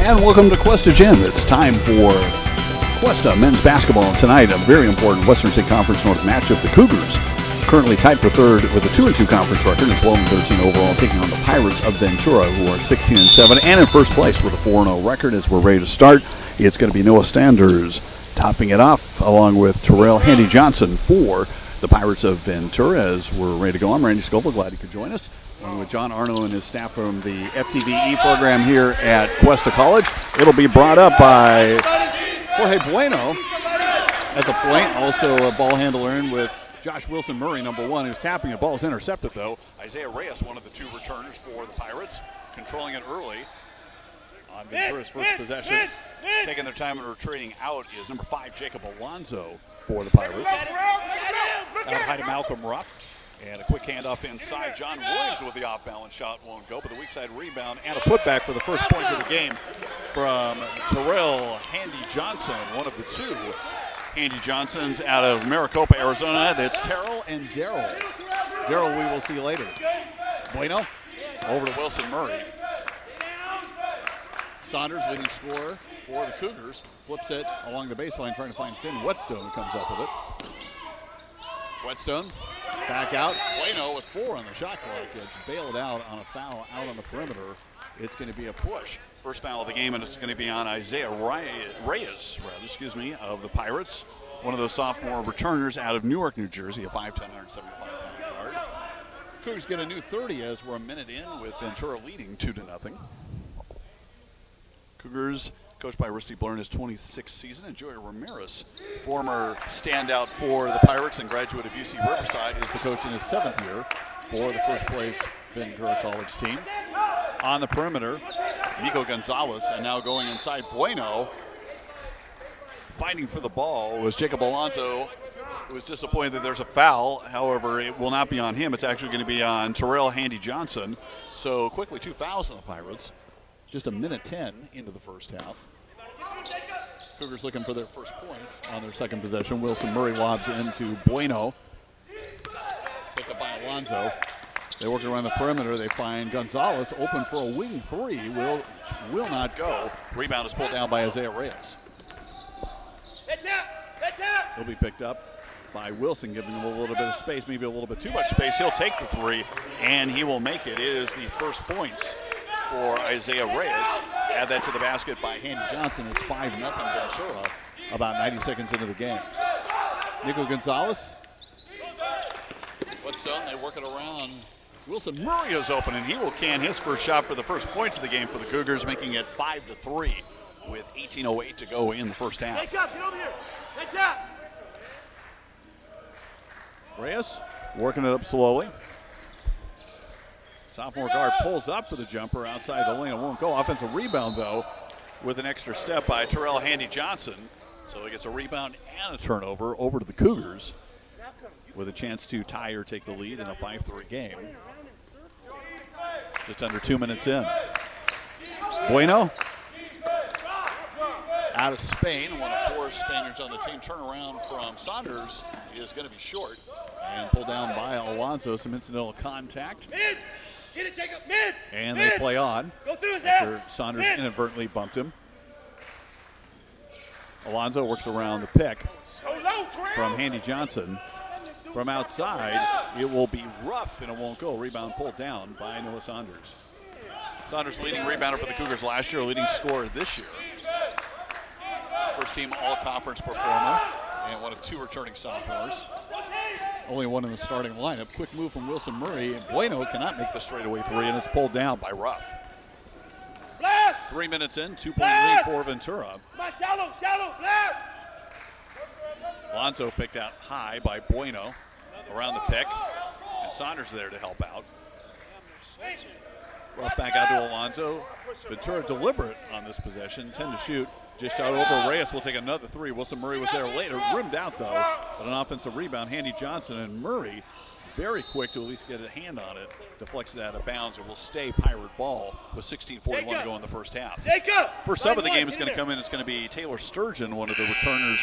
And welcome to Cuesta Gym. It's time for Cuesta men's basketball. Tonight, a very important Western State Conference North matchup. The Cougars, currently tied for third with a 2-2 conference record and 12-13 overall, taking on the Pirates of Ventura, who are 16-7 and in first place with a 4-0 record. As we're ready to start, it's going to be Noah Sanders topping it off, along with Terrell Handy Johnson for the Pirates of Ventura. As we're ready to go, I'm Randy Scoble. Glad you could join us. Along with John Arno and his staff from the FTVE program here at Cuesta College. It'll be brought up by Jorge Bueno at the point. Also a ball handler in with Josh Wilson Murray, number one, who's tapping it. Ball is intercepted, though. Isaiah Reyes, one of the two returners for the Pirates, controlling it early on Ventura's first possession. Taking their time and retreating out is number 5, Jacob Alonzo for the Pirates. Out high to Malcolm Ruff. And a quick handoff inside. John Williams with the off-balance shot won't go, but the weak side rebound and a putback for the first points of the game from Terrell Handy Johnson, one of the two Handy Johnsons out of Maricopa, Arizona. That's Terrell and Darrell. Darrell we will see later. Bueno over to Wilson Murray. Saunders, leading scorer for the Cougars, flips it along the baseline, trying to find Finn Whetstone, comes up with it. Whetstone back out. Bueno with 4 on the shot clock. It's bailed out on a foul out on the perimeter. It's going to be a push. First foul of the game, and it's going to be on Isaiah Reyes, of the Pirates. One of those sophomore returners out of Newark, New Jersey, a 5'10", 175-pound guard. Cougars get a new 30 as we're a minute in with Ventura leading 2-0. Cougars coached by Rusty Blair in his 26th season, and Joey Ramirez, former standout for the Pirates and graduate of UC Riverside, is the coach in his 7th year for the first place Ventura College team. On the perimeter, Nico Gonzalez, and now going inside Bueno. Fighting for the ball was Jacob Alonzo, who was disappointed that there's a foul. However, it will not be on him. It's actually going to be on Terrell Handy Johnson. So quickly, 2 fouls on the Pirates. Just a minute 10 into the first half. Cougars looking for their first points on their second possession. Wilson Murray lobs into Bueno. Picked up by Alonzo. They work around the perimeter. They find Gonzalez open for a wing 3. Will not go. Rebound is pulled down by Isaiah Reyes. He'll be picked up by Wilson, giving him a little bit of space, maybe a little bit too much space. He'll take the 3, and he will make it. It is the first points for Isaiah Reyes. Add that to the basket by Handy Johnson. It's 5-0 Ventura about 90 seconds into the game. Nico Gonzalez. What's done? They work it around. Wilson Murray is open, and he will can his first shot for the first points of the game for the Cougars, making it 5-3 with 18:08 to go in the first half. Get over here. Reyes working it up slowly. Sophomore guard pulls up for the jumper outside the lane. It won't go. Offensive rebound, though, with an extra step by Terrell Handy Johnson. So he gets a rebound and a turnover over to the Cougars with a chance to tie or take the lead in a 5-3 game. Just under 2 minutes in. Bueno out of Spain, one of 4 Spaniards on the team. Turnaround from Saunders is going to be short and pulled down by Alonzo. Some incidental contact. Get it, Jacob. And they play on after Saunders inadvertently bumped him. Alonzo works around the pick from Handy Johnson. From outside, it will be rough and it won't go. Rebound pulled down by Noah Saunders. Saunders leading rebounder for the Cougars last year, leading scorer this year. First team all-conference performer and one of 2 returning sophomores. Only one in the starting lineup. Quick move from Wilson Murray. Bueno cannot make the straightaway 3, and it's pulled down by Ruff. 3 minutes in, 2-point lead for Ventura. Shallow, blast! Alonzo picked out high by Bueno around the pick, and Saunders there to help out. Ruff back out to Alonzo. Ventura deliberate on this possession, 10 to shoot. Just out over. Reyes will take another 3. Wilson Murray was there later. Rimmed out, though. But an offensive rebound. Handy Johnson and Murray very quick to at least get a hand on it. Deflects it out of bounds. It will stay Pirate ball with 16:41 to go in the first half. First sub of the game is going to come in. It's going to be Taylor Sturgeon, one of the returners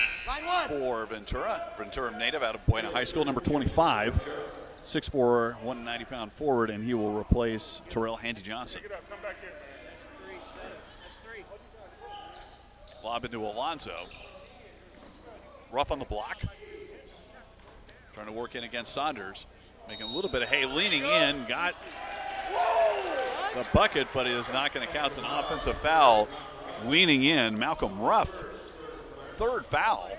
for Ventura. Ventura native out of Buena High School, number 25. 6'4", 190-pound forward, and he will replace Terrell Handy Johnson. Lob into Alonso. Rough on the block. Trying to work in against Saunders. Making a little bit of hay, leaning in, got the bucket, but it is not going to count. It's an offensive foul. Leaning in, Malcolm Ruff. Third foul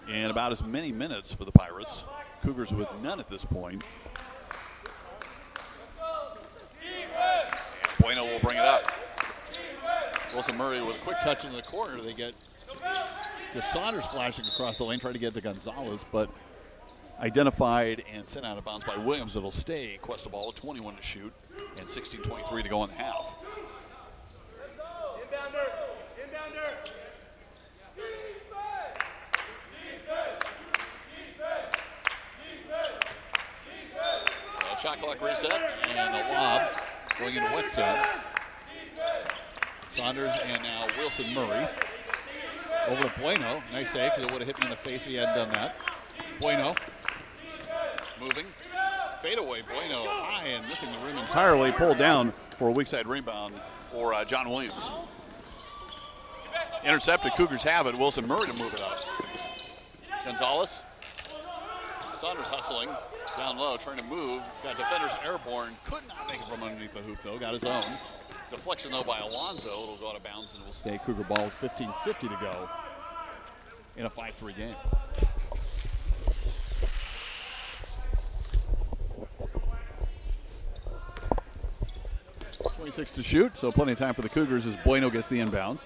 in about as many minutes for the Pirates. Cougars with none at this point. And Bueno will bring it up. Wilson Murray with a quick touch in the corner. They get to Saunders flashing across the lane, trying to get to Gonzalez, but identified and sent out of bounds by Williams. It'll stay Cuesta ball with 21 to shoot and 16:23 to go in the half. Shot clock reset and a lob going into wet zone. Saunders and now Wilson Murray. Over to Bueno. Nice save because it would have hit me in the face if he hadn't done that. Bueno moving. Fade away. Bueno high and missing the rim entirely. Pulled down for a weak side rebound for John Williams. Intercepted. Cougars have it. Wilson Murray to move it up. Gonzalez. Saunders hustling. Down low, trying to move. Got defenders airborne. Could not make it from underneath the hoop, though. Got his own. Deflection, though, by Alonso. It'll go out of bounds and will stay Cougar ball with 15:50 to go in a 5-3 game. .26 to shoot, so plenty of time for the Cougars as Bueno gets the inbounds.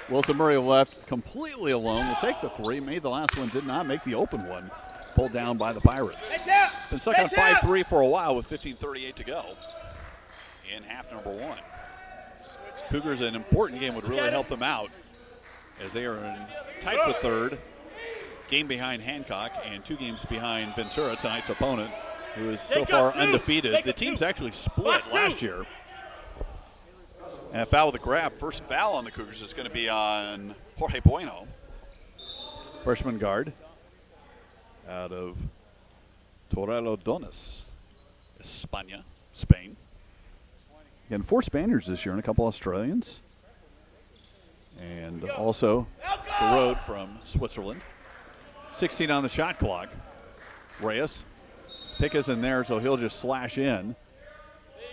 Wilson Murray left completely alone. Will take the three. Made the last one. Did not make the open one. Pulled down by the Pirates. Been stuck on 5-3 for a while with 15:38 to go in half number one. Cougars, an important game, would really help them out as they are in tight for third. Game behind Hancock and 2 games behind Ventura, tonight's opponent, who is so far undefeated. The teams actually split last year. And a foul with a grab. First foul on the Cougars is going to be on Jorge Bueno. Freshman guard out of Torrelodones, España, Spain. Again, 4 Spaniards this year and a couple Australians. And also the road from Switzerland. 16 on the shot clock. Reyes. Pick is in there, so he'll just slash in.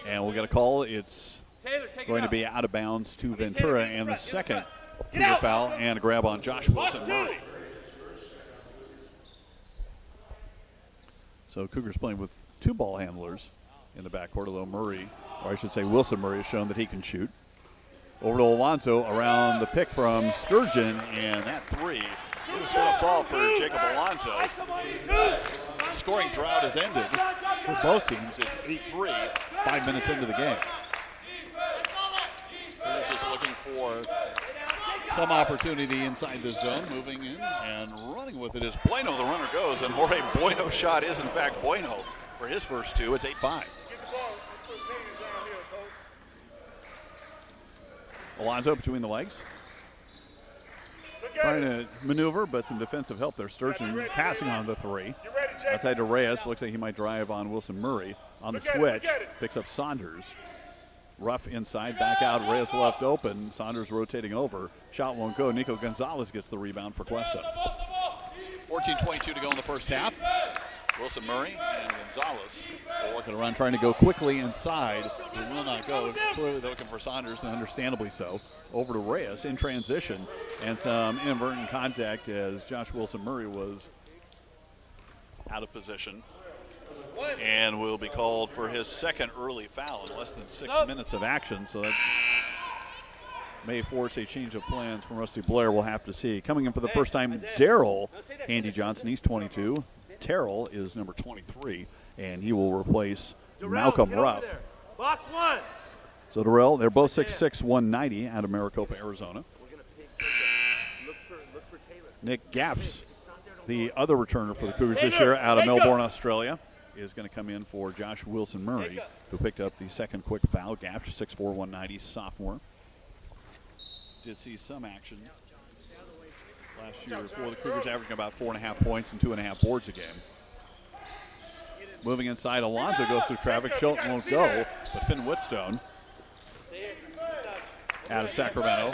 And we'll get a call. It's going to be out of bounds to Ventura, and the second Cougar foul and a grab on Josh Wilson Murray. So Cougars playing with 2 ball handlers in the backcourt, although Murray, or I should say Wilson Murray, has shown that he can shoot. Over to Alonso around the pick from Sturgeon, and that three is going to fall for Jacob Alonso. The scoring drought has ended for both teams. It's 8-3, 5 minutes into the game. Cougars just looking for some opportunity inside the zone, moving in and running with it as Bueno, the runner, goes, and Jorge Bueno's shot is in fact Bueno for his first 2. It's 8-5. Alonso between the legs. Trying to maneuver, but some defensive help there. Sturgeon passing on the 3. Outside to Reyes. Looks like he might drive on Wilson Murray. On the switch, picks up Saunders. Rough inside, back out. Reyes left open. Saunders rotating over. Shot won't go. Nico Gonzalez gets the rebound for Cuesta. 14:22 to go in the first half. Wilson Murray and Gonzalez will work it around, trying to go quickly inside. It will not go. Clearly they're looking for Saunders, and understandably so. Over to Reyes in transition, and some inadvertent contact as Josh Wilson Murray was out of position. And will be called for his second early foul in less than 6 minutes of action. So that may force a change of plans from Rusty Blair. We'll have to see. Coming in for the first time, Daryl Handy Johnson. He's 22. Terrell is number 23, and he will replace Malcolm Ruff. Box 1. So Darrell, they're both 6'6", 190 out of Maricopa, Arizona. Nick Gaps, the other returner for the Cougars this year out of Melbourne, Australia, is going to come in for Josh Wilson Murray, who picked up the second quick foul. Gaps, 6'4", 190, sophomore. Did see some action last year for the Cougars, averaging about 4.5 points and 2.5 boards a game. Moving inside, Alonzo goes through traffic. Shelton won't go, but Finn Whitstone out of Sacramento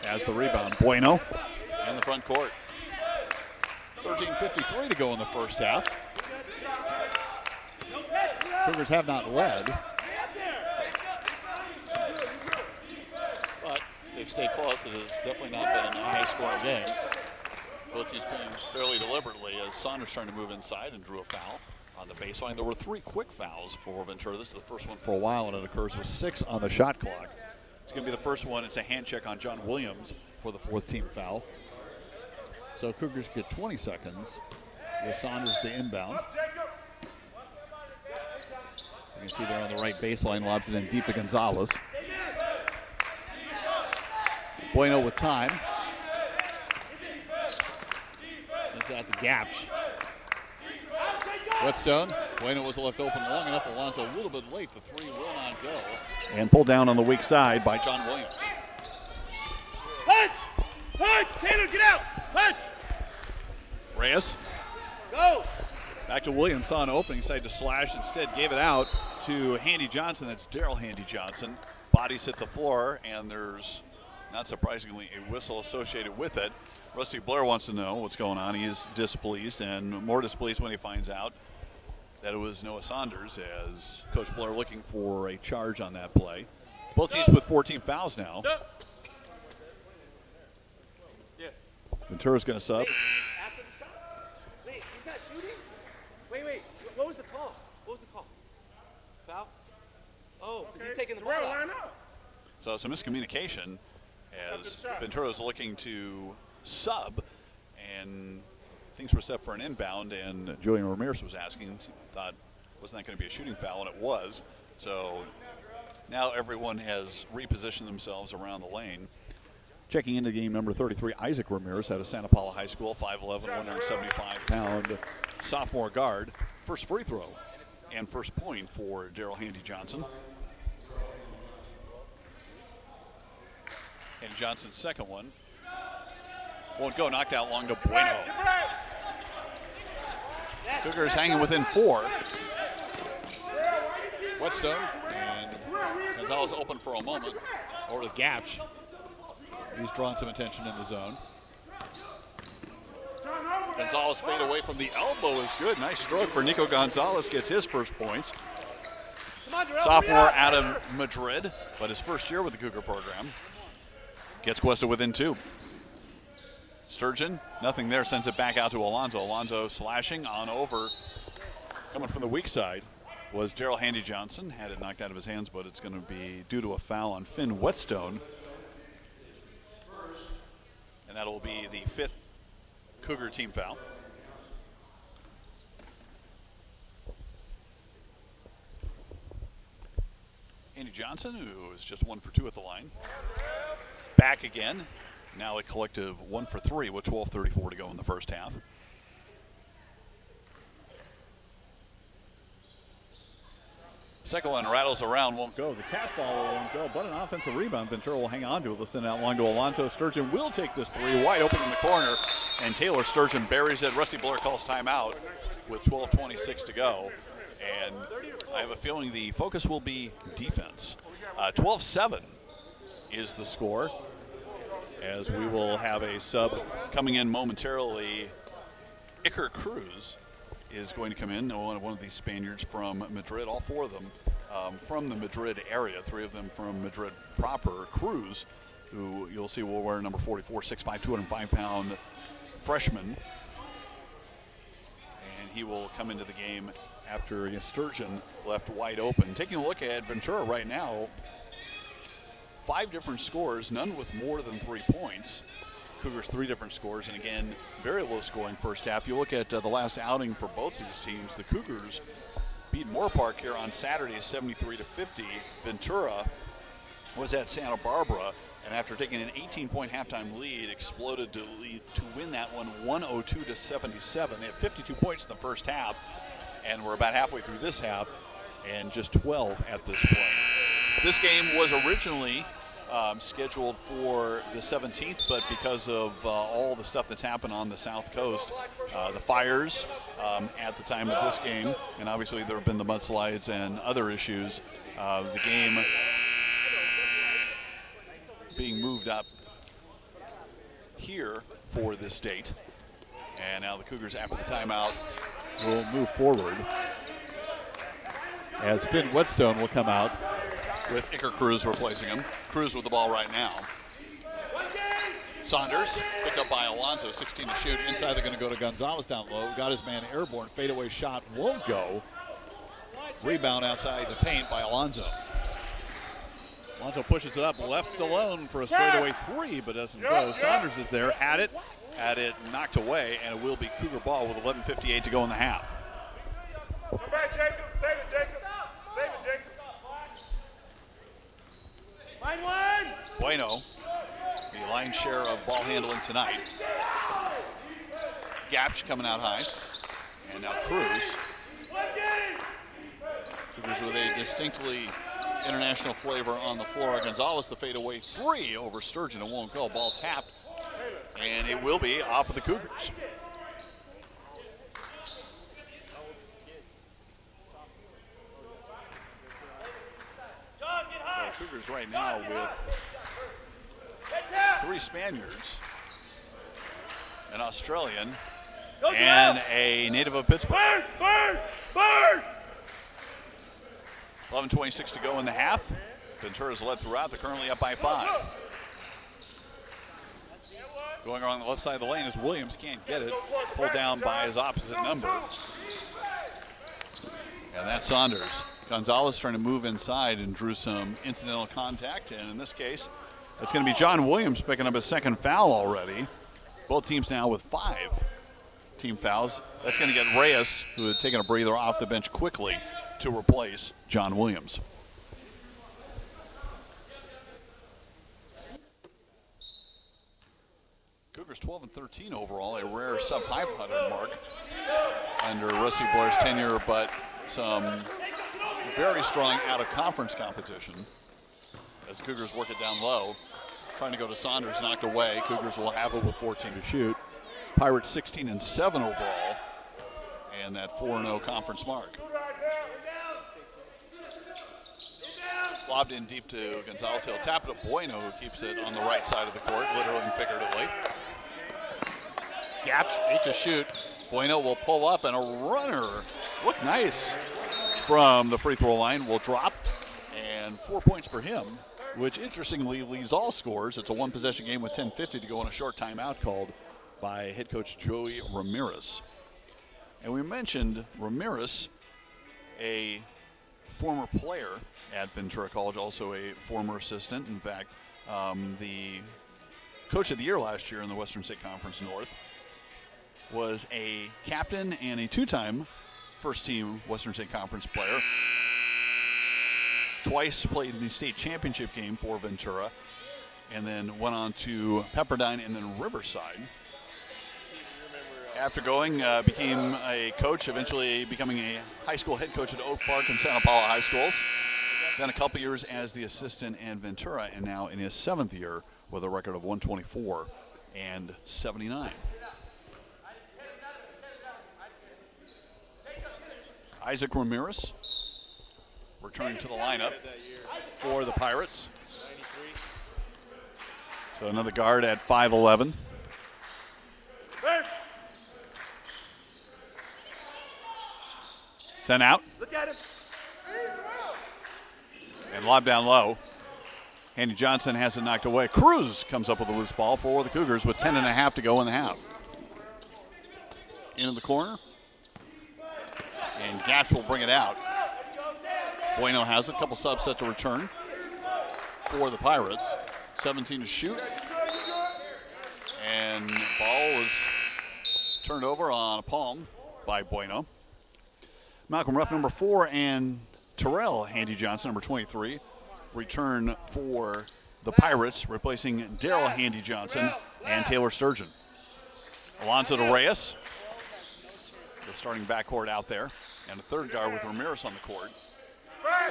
has the rebound. Bueno in the front court. 13:53 to go in the first half. Cougars have not led, but they've stayed close. It has definitely not been a high-scoring game. Both teams playing fairly deliberately as Saunders trying to move inside and drew a foul on the baseline. There were 3 quick fouls for Ventura. This is the first one for a while, and it occurs with 6 on the shot clock. It's going to be the first one. It's a hand check on John Williams for the 4th team foul. So Cougars get 20 seconds with Saunders to inbound. You can see there on the right baseline, lobs it in deep to Gonzalez. Bueno with time. Sends out the Gapsch. Whetstone. Bueno was left open long enough. Alonzo a little bit late. The 3 will not go. And pulled down on the weak side by John Williams. Punch! Punch! Taylor, get out! Punch! Reyes. Go! Back to Williams. Saw an opening. Decided to slash. Instead gave it out to Handy Johnson. That's Daryl Handy Johnson. Bodies hit the floor, and there's, not surprisingly, a whistle associated with it. Rusty Blair wants to know what's going on. He is displeased, and more displeased when he finds out that it was Noah Saunders, as Coach Blair looking for a charge on that play. Both teams with 14 fouls now. Ventura's going to sub. After the shot? Wait, he's not shooting? Wait. What was the call? Foul? Oh, because he's taking the ball out. So some miscommunication as Ventura's looking to sub, and things were set for an inbound, and Julian Ramirez was asking, thought, wasn't that going to be a shooting foul? And it was. So now everyone has repositioned themselves around the lane. Checking into game number 33, Isaac Ramirez out of Santa Paula High School, 5'11", 175-pound sophomore guard. First free throw and first point for Daryl Handy Johnson. Handy Johnson's second one. Won't go, knocked out long to Bueno. Cougars hanging within 4. Whetstone and Gonzalez open for a moment. Over to Gapsch. He's drawn some attention in the zone. Gonzalez fade away from the elbow is good. Nice stroke for Nico Gonzalez, gets his first points. Sophomore out of Madrid, but his first year with the Cougar program. Gets Cuesta within 2. Sturgeon, nothing there, sends it back out to Alonzo. Alonzo slashing on over. Coming from the weak side was Daryl Handy Johnson. Had it knocked out of his hands, but it's going to be due to a foul on Finn Whetstone. And that'll be the 5th Cougar team foul. Handy Johnson, who is just 1 for 2 at the line. Back again. Now a collective 1 for 3 with 12:34 to go in the first half. Second one rattles around, won't go. The tap follow won't go, but an offensive rebound. Ventura will hang on to it. They'll send it out long to Alonzo. Sturgeon will take this 3, wide open in the corner, and Taylor Sturgeon buries it. Rusty Blair calls timeout with 12:26 to go, and I have a feeling the focus will be defense. 12-7 is the score, as we will have a sub coming in momentarily. Iker Cruz is going to come in, one of these Spaniards from Madrid, all 4 of them from the Madrid area, 3 of them from Madrid proper. Cruz, who you'll see will wear number 44, 6'5", 205-pound freshman. And he will come into the game after Sturgeon left wide open. Taking a look at Ventura right now, 5 different scores, none with more than 3 points. Cougars 3 different scores, and again, very low scoring first half. You look at the last outing for both these teams. The Cougars beat Moore Park here on Saturday 73-50. Ventura was at Santa Barbara, and after taking an 18-point halftime lead, exploded to win that one 102-77. They had 52 points in the first half, and we're about halfway through this half, and just 12 at this point. This game was originally scheduled for the 17th, but because of all the stuff that's happened on the South Coast, the fires at the time of this game, and obviously there have been the mudslides and other issues, the game being moved up here for this date. And now the Cougars, after the timeout, will move forward as Finn Whetstone will come out with Iker Cruz replacing him. Cruz with the ball right now. Saunders picked up by Alonso, 16 to shoot. Inside they're going to go to Gonzalez down low. Got his man airborne. Fadeaway shot won't go. Rebound outside the paint by Alonso. Alonso pushes it up, left alone for a straightaway three, but doesn't go. Saunders is there, had it knocked away, and it will be Cougar ball with 11:58 to go in the half. Come back, Jacob. Save it, Jacob. Save it, Jacob. Line one. Bueno, the lion's share of ball handling tonight. Gapsch coming out high. And now Cruz. Cougars with a distinctly international flavor on the floor. Gonzalez, the fadeaway three over Sturgeon. It won't go. Ball tapped. And it will be off of the Cougars. The Cougars right now with 3 Spaniards, an Australian, and a native of Pittsburgh. Bird! 11:26 to go in the half. Ventura's led throughout. They're currently up by 5. Going around the left side of the lane is Williams. Can't get it. Pulled down by his opposite number. And that's Saunders. Gonzalez trying to move inside and drew some incidental contact. And in this case, it's going to be John Williams picking up his second foul already. Both teams now with 5 team fouls. That's going to get Reyes, who had taken a breather, off the bench quickly to replace John Williams. Cougars 12-13 overall, a rare sub-500 mark under Rusty Blair's tenure, but some very strong out-of-conference competition as the Cougars work it down low. Trying to go to Saunders, knocked away. Cougars will have it with 14 to shoot. Pirates 16-7 overall, and that 4-0 conference mark. Lobbed in deep to Gonzalez. He'll tap it to Bueno, who keeps it on the right side of the court, literally and figuratively. Gaps, 8 to shoot. Bueno will pull up, and a runner, look nice from the free throw line, will drop. And 4 points for him, which interestingly leads all scores. It's a one-possession game with 10:50 to go on a short timeout called by head coach Joey Ramirez. And we mentioned Ramirez, a former player at Ventura College, also a former assistant. In fact, the coach of the year last year in the Western State Conference North, was a captain and a 2-time first-team Western State Conference player. Twice played in the state championship game for Ventura, and then went on to Pepperdine and then Riverside. After going, became a coach, eventually becoming a high school head coach at Oak Park and Santa Paula High Schools. Then a couple years as the assistant in Ventura, and now in his 7th year with a record of 124 and 79. Isaac Ramirez returning to the lineup for the Pirates. So another guard at 5'11". Sent out. Look at him. And lob down low. Andy Johnson has it knocked away. Cruz comes up with a loose ball for the Cougars with 10.5 to go in the half. Into the corner. And Gash will bring it out. Bueno has it. A couple subs set to return for the Pirates. 17 to shoot. And ball was turned over on a palm by Bueno. Malcolm Ruff, number 4, and Terrell Handy Johnson, number 23, return for the Pirates, replacing Daryl Handy Johnson and Taylor Sturgeon. Alonso to Reyes, the starting backcourt out there, and a third guard with Ramirez on the court.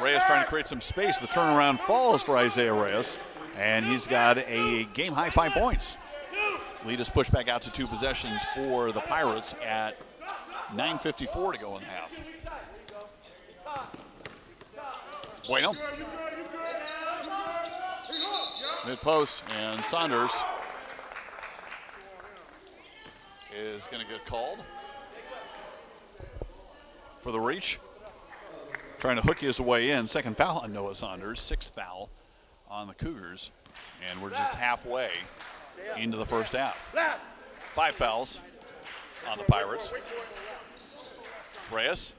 Reyes trying to create some space. The turnaround falls for Isaiah Reyes. And he's got a game-high 5 points. Lead is pushed back out to 2 possessions for the Pirates at 9:54 to go in the half. Bueno. Mid-post, and Saunders is going to get called for the reach. Trying to hook his way in. Second foul on Noah Saunders. 6th foul on the Cougars. And we're just halfway into the first half. 5 fouls on the Pirates. Reyes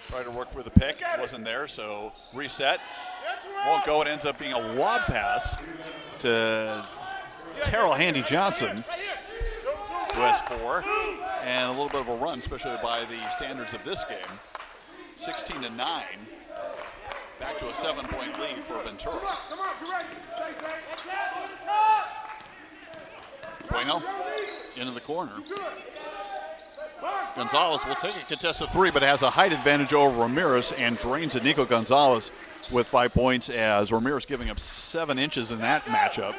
tried to work with a pick. Wasn't there, so reset. Won't go. It ends up being a lob pass to Terrell Handy Johnson, who has 4. And a little bit of a run, especially by the standards of this game. 16-9. Back to a 7-point lead for Ventura. Bueno into the corner. Gonzalez will take a contested 3, but has a height advantage over Ramirez and drains it. Nico Gonzalez with 5 points as Ramirez giving up 7 inches in that matchup.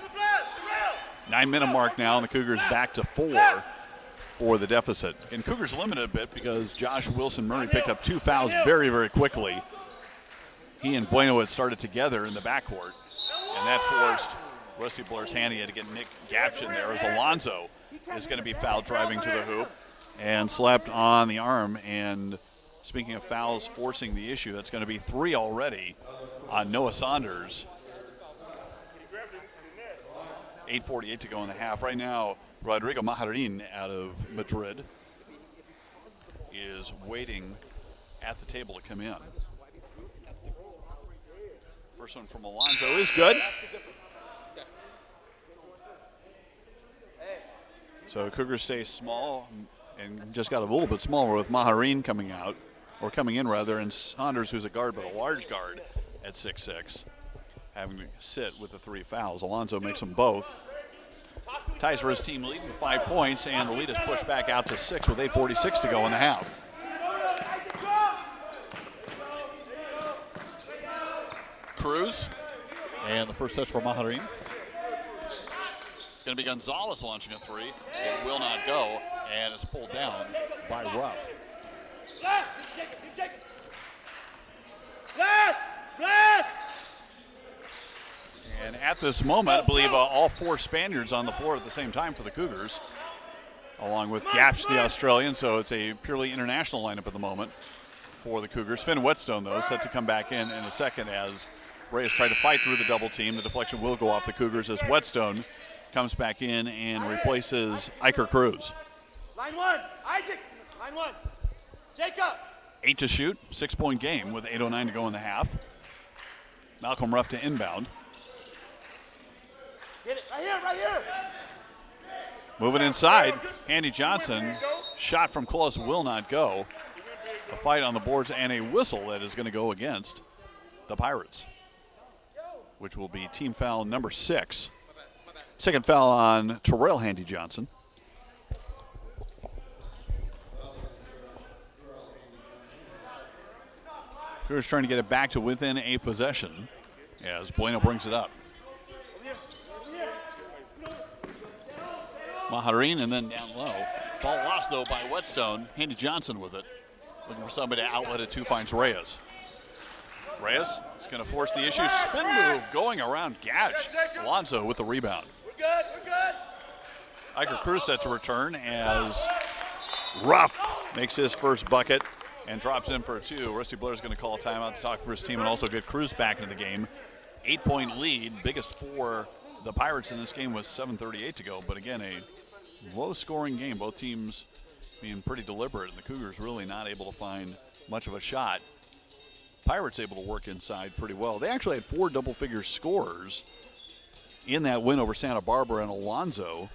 9-minute mark now, and the Cougars back to 4 for the deficit. And Cougars limited a bit because Josh Wilson Murray picked up 2 fouls very, very quickly. He and Bueno had started together in the backcourt, and that forced Rusty Blair's hand. He had to get Nick Gapch in there as Alonzo is going to be fouled driving to the hoop and slapped on the arm. And speaking of fouls forcing the issue, that's going to be 3 already on Noah Saunders. 8:48 to go in the half. Right now, Rodrigo Majarin out of Madrid is waiting at the table to come in. First one from Alonzo is good. So Cougars stay small and just got a little bit smaller with Majarin coming out, or coming in rather, and Saunders, who's a guard but a large guard at 6'6", having to sit with the 3 fouls. Alonzo makes them both. Ties for his team lead with 5 points, and the lead is pushed back out to 6 with 8:46 to go in the half. Cruz, and the first touch for Majarin. It's going to be Gonzalez launching a 3. It will not go, and it's pulled down by Ruff. And at this moment, I believe all 4 Spaniards on the floor at the same time for the Cougars, along with Gapch, the Australian, so it's a purely international lineup at the moment for the Cougars. Finn Whetstone, though, set to come back in a second as Reyes tried to fight through the double team. The deflection will go off the Cougars as Whetstone comes back in and replaces Iker Cruz. Line 1, Isaac. Line 1, Jacob. 8 to shoot, 6-point game with 8:09 to go in the half. Malcolm Ruff to inbound. Hit it, right here. Moving inside, Handy Johnson, shot from close, will not go. A fight on the boards and a whistle that is going to go against the Pirates, which will be team foul number 6. Second foul on Terrell Handy Johnson. Cougars trying to get it back to within a possession as Bueno brings it up. Majarin and then down low. Ball lost, though, by Whetstone. Handy Johnson with it. Looking for somebody to outlet it to, finds Reyes. Reyes is going to force the issue. Spin move going around Gapch. Alonzo with the rebound. We're good. Iker Cruz set to return as Ruff makes his first bucket and drops in for a 2. Rusty Blair is going to call a timeout to talk for his team and also get Cruz back into the game. 8-point lead, biggest for the Pirates in this game with 7:38 to go. But again, a low-scoring game. Both teams being pretty deliberate, and the Cougars really not able to find much of a shot. Pirates able to work inside pretty well. They actually had 4 double-figure scorers in that win over Santa Barbara, and Alonzo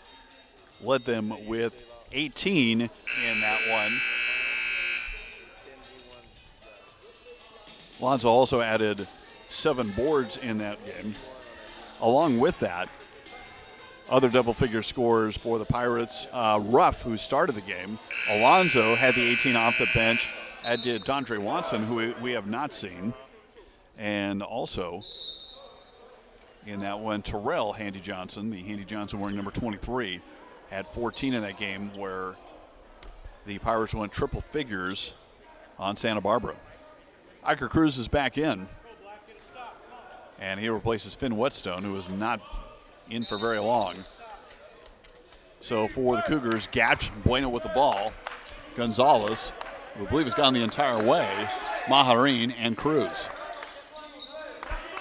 led them with 18 in that one. Alonzo also added 7 boards in that game. Along with that, other double-figure scorers for the Pirates, Ruff, who started the game. Alonzo had the 18 off the bench, as did Dondre Watson, who we have not seen. And also in that one. Terrell Handy Johnson, the Handy Johnson wearing number 23, had 14 in that game where the Pirates went triple figures on Santa Barbara. Iker Cruz is back in, and he replaces Finn Whetstone, who was not in for very long. So for the Cougars, Gatch, Bueno with the ball, Gonzalez, who I believe has gone the entire way, Maharin, and Cruz.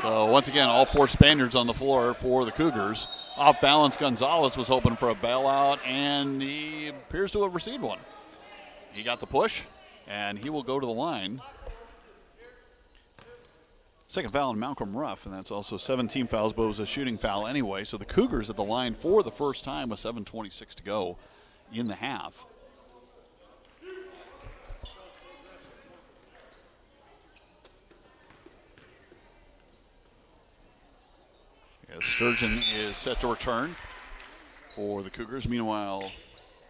So once again, all four Spaniards on the floor for the Cougars. Off balance, Gonzalez was hoping for a bailout, and he appears to have received one. He got the push, and he will go to the line. Second foul on Malcolm Ruff, and that's also 17 fouls, but it was a shooting foul anyway. So the Cougars at the line for the first time with 7:26 to go in the half. As Sturgeon is set to return for the Cougars. Meanwhile,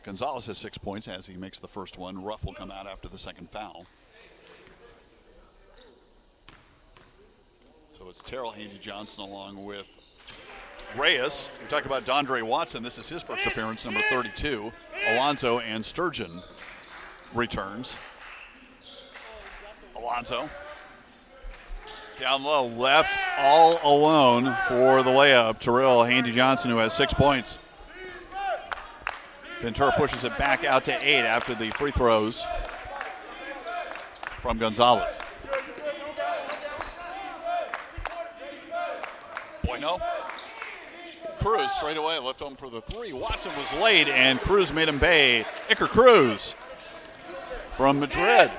Gonzalez has 6 points as he makes the first one. Ruff will come out after the second foul. So it's Terrell Handy Johnson along with Reyes. We talked about Dondre Watson. This is his first appearance, number 32. Alonso and Sturgeon returns. Alonso down low, left all alone for the layup. Terrell Handy Johnson, who has 6 points. Ventura pushes it back out to 8 after the free throws from Gonzalez. Bueno. Cruz straight away, left home for the three. Watson was late, and Cruz made him pay. Iker Cruz from Madrid.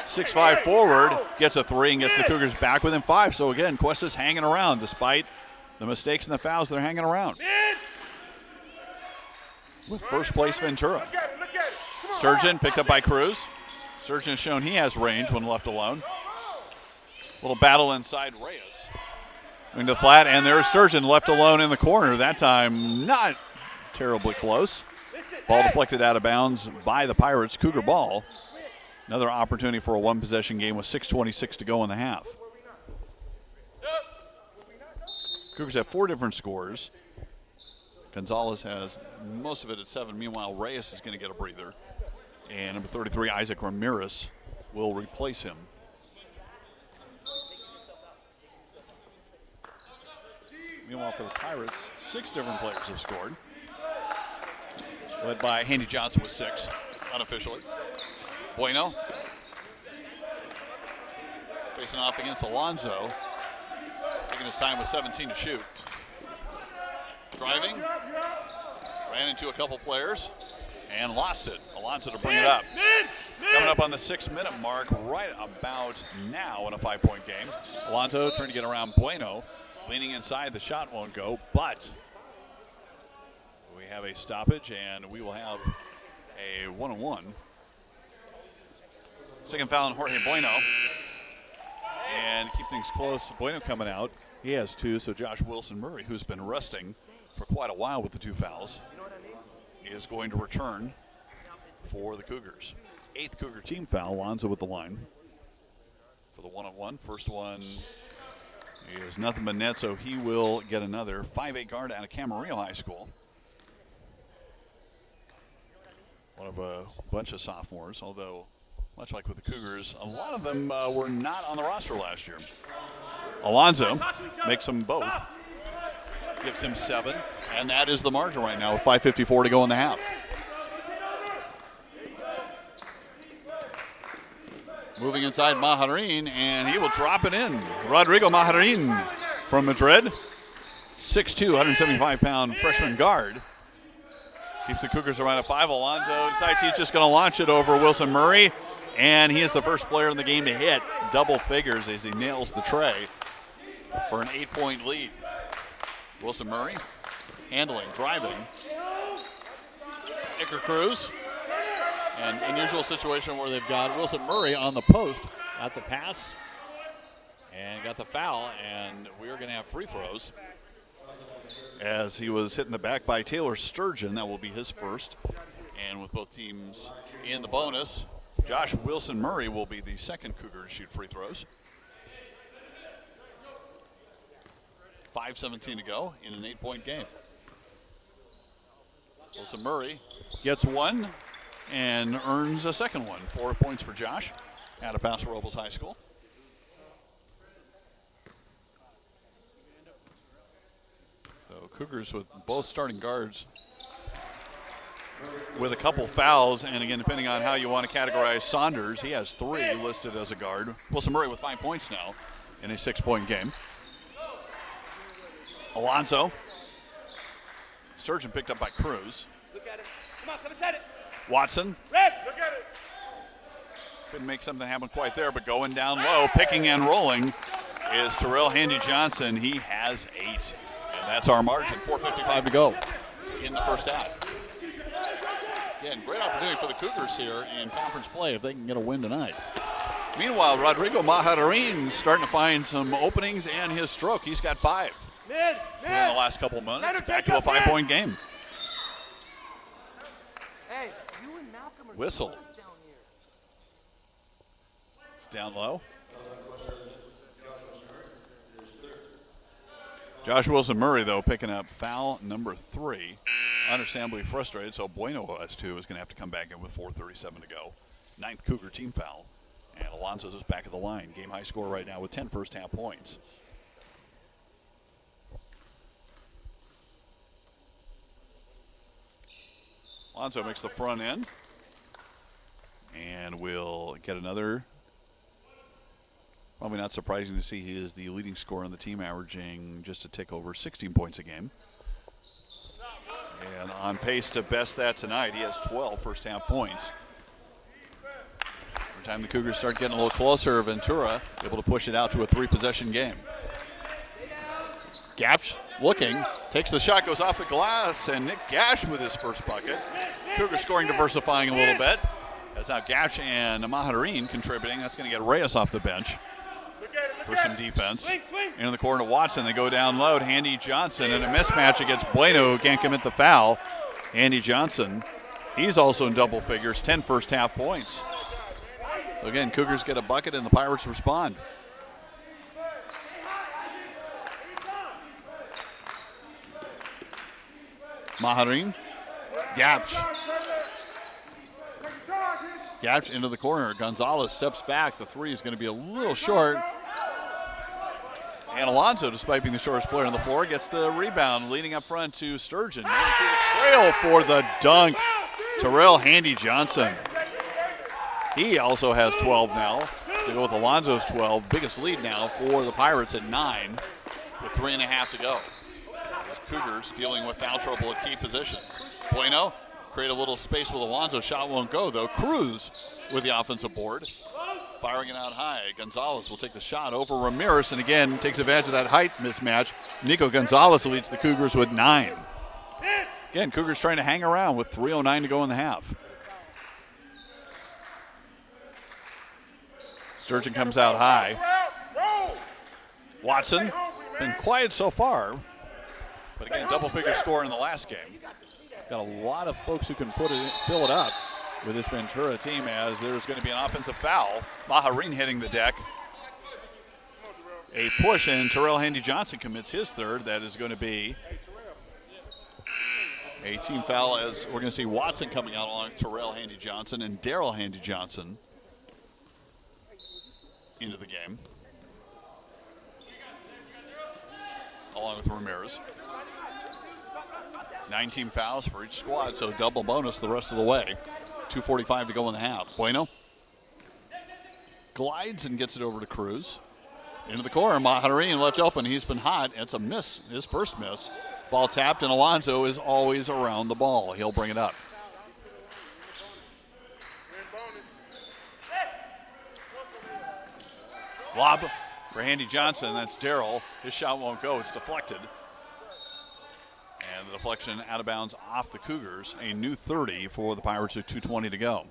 6'5" forward, gets a three and gets the Cougars back within 5. So again, Cuesta's hanging around despite the mistakes and the fouls. They're hanging around. With first place Ventura. Sturgeon picked up by Cruz. Sturgeon has shown he has range when left alone. Little battle inside Reyes. Into the flat, and there's Sturgeon left alone in the corner. That time not terribly close. Ball deflected out of bounds by the Pirates. Cougar ball. Another opportunity for a one-possession game with 6:26 to go in the half. Cougars have 4 different scores. Gonzalez has most of it at 7. Meanwhile, Reyes is going to get a breather. And number 33, Isaac Ramirez, will replace him. Meanwhile, for the Pirates, 6 different players have scored. Led by Handy Johnson with 6, unofficially. Bueno facing off against Alonso, taking his time with 17 to shoot. Driving, ran into a couple players, and lost it. Alonso to bring it up. Coming up on the 6-minute mark right about now in a 5-point game. Alonso trying to get around Bueno, leaning inside, the shot won't go, but we have a stoppage, and we will have a 1-on-1. Second foul on Jorge Bueno. And keep things close. Bueno coming out. He has 2, so Josh Wilson Murray, who's been resting for quite a while with the 2 fouls, is going to return for the Cougars. 8th Cougar team foul. Alonso with the line for the 1-on-1. First one is nothing but net, so he will get another. 5'8" guard out of Camarillo High School. One of a bunch of sophomores, although much like with the Cougars, a lot of them were not on the roster last year. Alonso makes them both. Gives him 7, and that is the margin right now with 5:54 to go in the half. Moving inside Maharin, and he will drop it in. Rodrigo Maharin from Madrid. 6'2", 175-pound freshman guard. Keeps the Cougars around at 5. Alonso decides he's just going to launch it over Wilson Murray, and he is the first player in the game to hit double figures as he nails the tray for an 8-point lead. Wilson Murray handling, driving. Iker Cruz. An unusual situation where they've got Wilson Murray on the post, got the pass, and got the foul, and we are going to have free throws as he was hit in the back by Taylor Sturgeon. That will be his first. And with both teams in the bonus, Josh Wilson Murray will be the second Cougar to shoot free throws. 5:17 to go in an 8-point game. Wilson Murray gets one and earns a second one. 4 points for Josh out of Paso Robles High School. So Cougars with both starting guards with a couple fouls, and again, depending on how you want to categorize Saunders, he has 3 listed as a guard. Wilson Murray with 5 points now in a 6-point game. Alonso. Sturgeon picked up by Cruz. Look at it. Come on, come inside it. Watson. Red, look at it. Couldn't make something happen quite there, but going down low, picking and rolling is Terrell Handy Johnson. He has 8. And that's our margin. 4:55 to go in the first half. Again, great opportunity for the Cougars here in conference play if they can get a win tonight. Meanwhile, Rodrigo Maharin starting to find some openings and his stroke. He's got 5 Mid, in the last couple months. Center, Back take to a up, man. 5-point game. Hey, you and Malcolm are Whistle. down here. It's down low. Josh Wilson Murray, though, picking up foul number 3. Understandably frustrated, so Bueno has 2, is going to have to come back in with 4:37 to go. 9th Cougar team foul. And Alonso's just back at the line. Game high score right now with 10 first half points. Alonso makes the front end. And we'll get another. Probably not surprising to see he is the leading scorer on the team, averaging just a tick over 16 points a game. And on pace to best that tonight. He has 12 first half points. Every time the Cougars start getting a little closer, Ventura able to push it out to a 3-possession game. Gapsch looking, takes the shot, goes off the glass, and Nick Gash with his first bucket. Cougars scoring diversifying a little bit. As now Gapsch and Maharin contributing. That's going to get Reyes off the bench for some defense. Into the corner to Watson. They go down low. Handy Johnson and a mismatch against Bueno, who can't commit the foul. Handy Johnson, he's also in double figures, 10 first half points. So again, Cougars get a bucket and the Pirates respond. Maharin, Gapsch. Gapsch into the corner. Gonzalez steps back. The 3 is going to be a little short. And Alonso, despite being the shortest player on the floor, gets the rebound, leading up front to Sturgeon. And to the trail for the dunk. Terrell Handy Johnson. He also has 12 now. To go with Alonso's 12. Biggest lead now for the Pirates at 9 with 3.5 to go. As Cougars dealing with foul trouble at key positions. Bueno create a little space with Alonso. Shot won't go, though. Cruz with the offensive board. Firing it out high. Gonzalez will take the shot over Ramirez, and again takes advantage of that height mismatch. Nico Gonzalez leads the Cougars with 9. Again, Cougars trying to hang around with 3:09 to go in the half. Sturgeon comes out high. Watson, been quiet so far, but again, double-figure score in the last game. Got a lot of folks who can fill it up with this Ventura team, as there's going to be an offensive foul. Maharin hitting the deck. A push, and Terrell Handy Johnson commits his 3rd. That is going to be a team foul, as we're going to see Watson coming out along with Terrell Handy Johnson and Darrell Handy Johnson into the game, along with Ramirez. 19 fouls for each squad, so double bonus the rest of the way. 2:45 to go in the half. Bueno glides and gets it over to Cruz. Into the corner, Maharin left open. He's been hot. It's a miss, his first miss. Ball tapped, and Alonso is always around the ball. He'll bring it up. Lob for Handy Johnson. That's Darrell. His shot won't go. It's deflected. And the deflection out of bounds off the Cougars. A new 30 for the Pirates with 2:20 to go.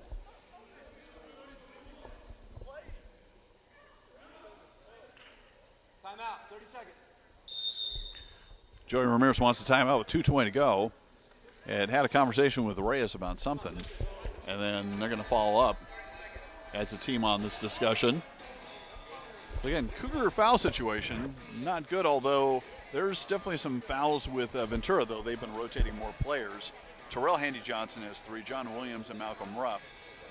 Timeout, 30 seconds. Joey Ramirez wants a timeout with 2:20 to go. And had a conversation with Reyes about something. And then they're going to follow up as a team on this discussion. So again, Cougar foul situation, not good, although there's definitely some fouls with Ventura, though they've been rotating more players. Terrell Handy Johnson has 3. John Williams and Malcolm Ruff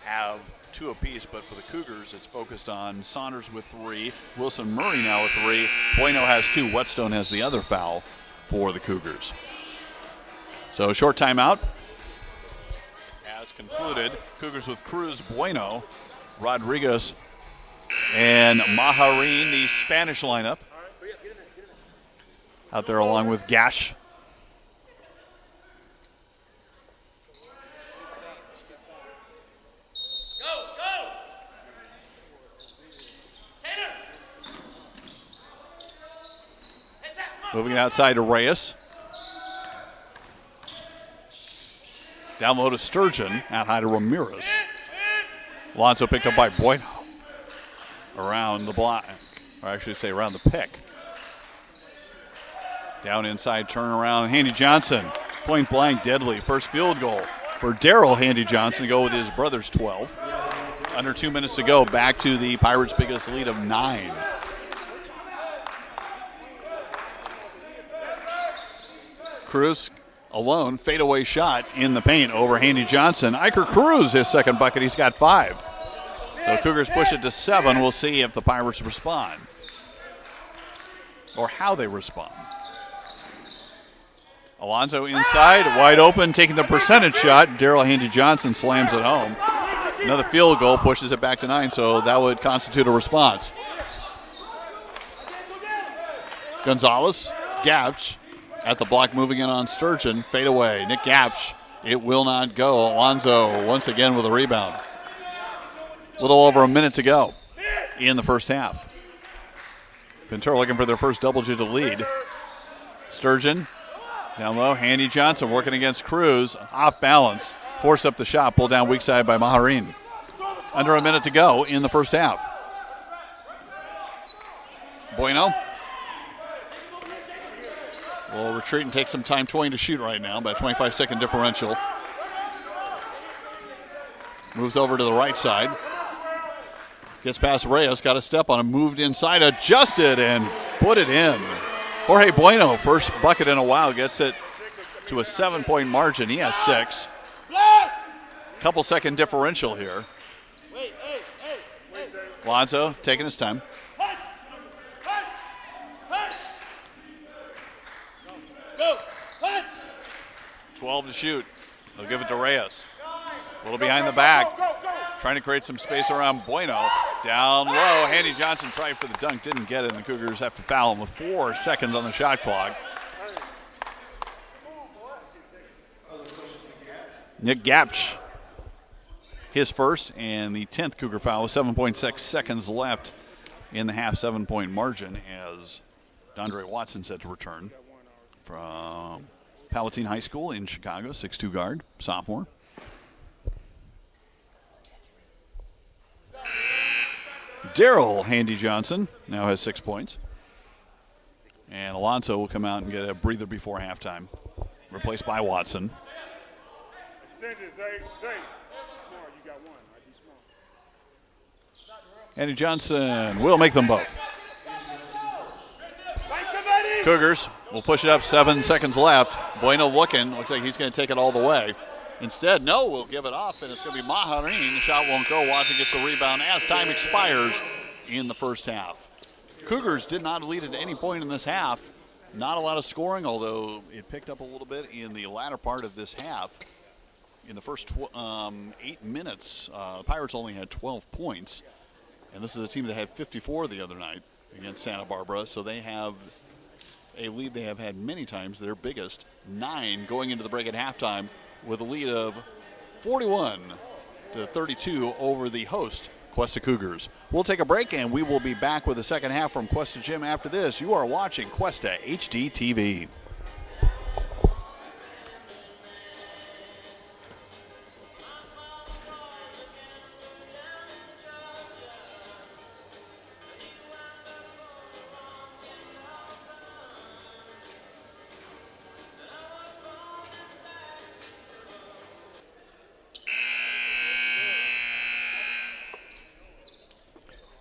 have 2 apiece, but for the Cougars, it's focused on Saunders with 3, Wilson Murray now with 3, Bueno has 2, Whetstone has the other foul for the Cougars. So short timeout has concluded. Cougars with Cruz, Bueno, Rodriguez, and Maharin, the Spanish lineup. Out there along with Gash. Moving it outside to Reyes. Down low to Sturgeon. Out high to Ramirez. Alonso picked up by Bueno. Around the block. Or I should say around the pick. Down inside, turnaround. Handy Johnson. Point blank, deadly. First field goal for Daryl Handy Johnson to go with his brother's 12. Under 2 minutes to go. Back to the Pirates' biggest lead of 9. Cruz alone, fadeaway shot in the paint over Handy Johnson. Iker Cruz, his second bucket, he's got 5. So Cougars push it to 7. We'll see if the Pirates respond or how they respond. Alonso inside, wide open, taking the percentage shot. Daryl Handy Johnson slams it home. Another field goal pushes it back to 9, so that would constitute a response. Gonzalez, Gapch. At the block, moving in on Sturgeon. Fade away. Nick Gapch. It will not go. Alonso once again with a rebound. A little over a minute to go in the first half. Ventura looking for their first double-digit lead. Sturgeon down low. Handy Johnson working against Cruz. Off balance. Forced up the shot. Pulled down weak side by Maharin. Under a minute to go in the first half. Bueno will retreat and take some time toying to shoot right now by a 25-second differential. Moves over to the right side. Gets past Reyes, got a step on him, moved inside, adjusted, and put it in. Jorge Bueno, first bucket in a while, gets it to a 7-point margin. He has 6. Couple second differential here. Lonzo taking his time. 12 to shoot. They'll give it to Reyes. A little behind the back. Trying to create some space around Bueno. Down low. Handy Johnson tried for the dunk. Didn't get it, and the Cougars have to foul him with 4 seconds on the shot clock. Nick Gapch. His first and the 10th Cougar foul with 7.6 seconds left in the half, 7-point margin as Dondre Watson set to return from Palatine High School in Chicago, 6'2" guard, sophomore. Daryl Handy Johnson now has 6 points. And Alonso will come out and get a breather before halftime, replaced by Watson. Handy Johnson will make them both. Cougars will push it up, 7 seconds left. Bueno looking, looks like he's going to take it all the way. Instead, no, we'll give it off, and it's going to be Maharin. The shot won't go. Watson gets the rebound as time expires in the first half. Cougars did not lead at any point in this half. Not a lot of scoring, although it picked up a little bit in the latter part of this half. In the first 8 minutes, the Pirates only had 12 points. And this is a team that had 54 the other night against Santa Barbara, so they have a lead they have had many times, their biggest, 9 going into the break at halftime with a lead of 41-32 over the host, Cuesta Cougars. We'll take a break, and we will be back with the second half from Cuesta Gym after this. You are watching Cuesta HD TV.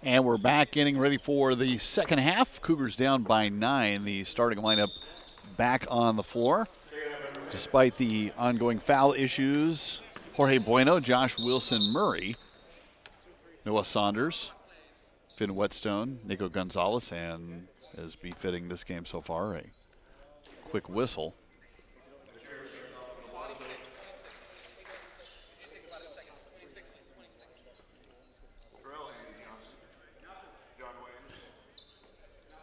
And we're back getting ready for the second half. Cougars down by 9. The starting lineup back on the floor. Despite the ongoing foul issues, Jorge Bueno, Josh Wilson Murray, Noah Saunders, Finn Whetstone, Nico Gonzalez, and as befitting this game so far, a quick whistle.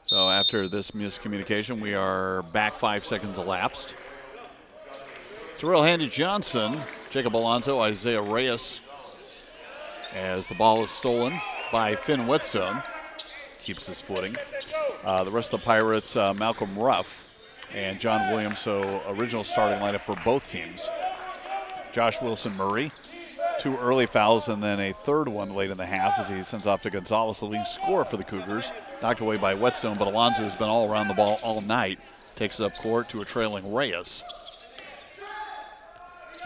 So after this miscommunication, we are back 5 seconds elapsed. Terrell Handy Johnson, Jacob Alonso, Isaiah Reyes, as the ball is stolen by Finn Whetstone. Keeps his footing. The rest of the Pirates, Malcolm Ruff and John Williams, so original starting lineup for both teams. Josh Wilson Murray, 2 early fouls and then a third one late in the half as he sends off to Gonzalez, the leading scorer for the Cougars. Knocked away by Whetstone, but Alonso has been all around the ball all night. Takes it up court to a trailing Reyes.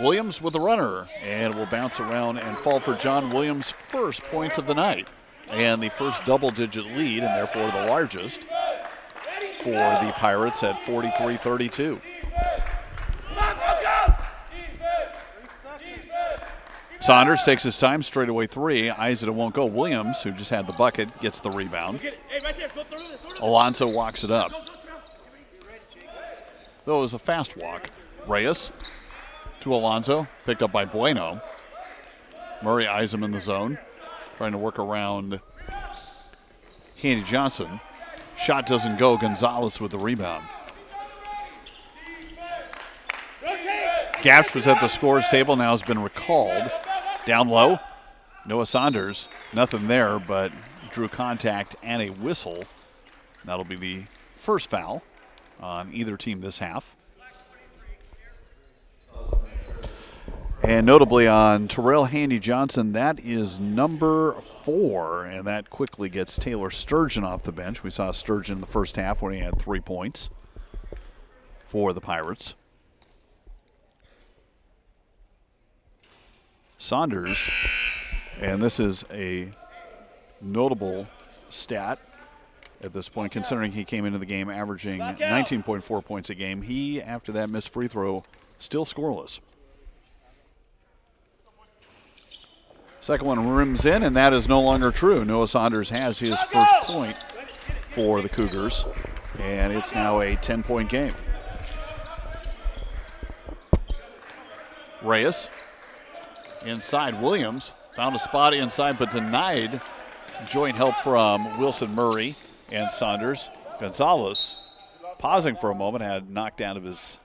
Williams with the runner, and will bounce around and fall for John Williams' first points of the night. And the first double-digit lead, and therefore the largest, for the Pirates at 43-32. Saunders takes his time, straightaway 3, eyes it, it won't go. Williams, who just had the bucket, gets the rebound. Alonso walks it up. Though it was a fast walk. Reyes to Alonso, picked up by Bueno. Murray eyes him in the zone, trying to work around Handy Johnson. Shot doesn't go. Gonzalez with the rebound. Gapsch was at the scorer's table, now has been recalled. Down low, Noah Saunders, nothing there, but drew contact and a whistle. That'll be the first foul on either team this half. And notably on Terrell Handy Johnson, that is number 4, and that quickly gets Taylor Sturgeon off the bench. We saw Sturgeon in the first half when he had 3 points for the Pirates. Saunders, and this is a notable stat at this point, considering he came into the game averaging 19.4 points a game. He, after that missed free throw, still scoreless. Second one rims in, and that is no longer true. Noah Saunders has his first point for the Cougars, and it's now a 10-point game. Reyes inside. Williams found a spot inside but denied joint help from Wilson Murray and Saunders. Gonzalez, pausing for a moment, had knocked out of his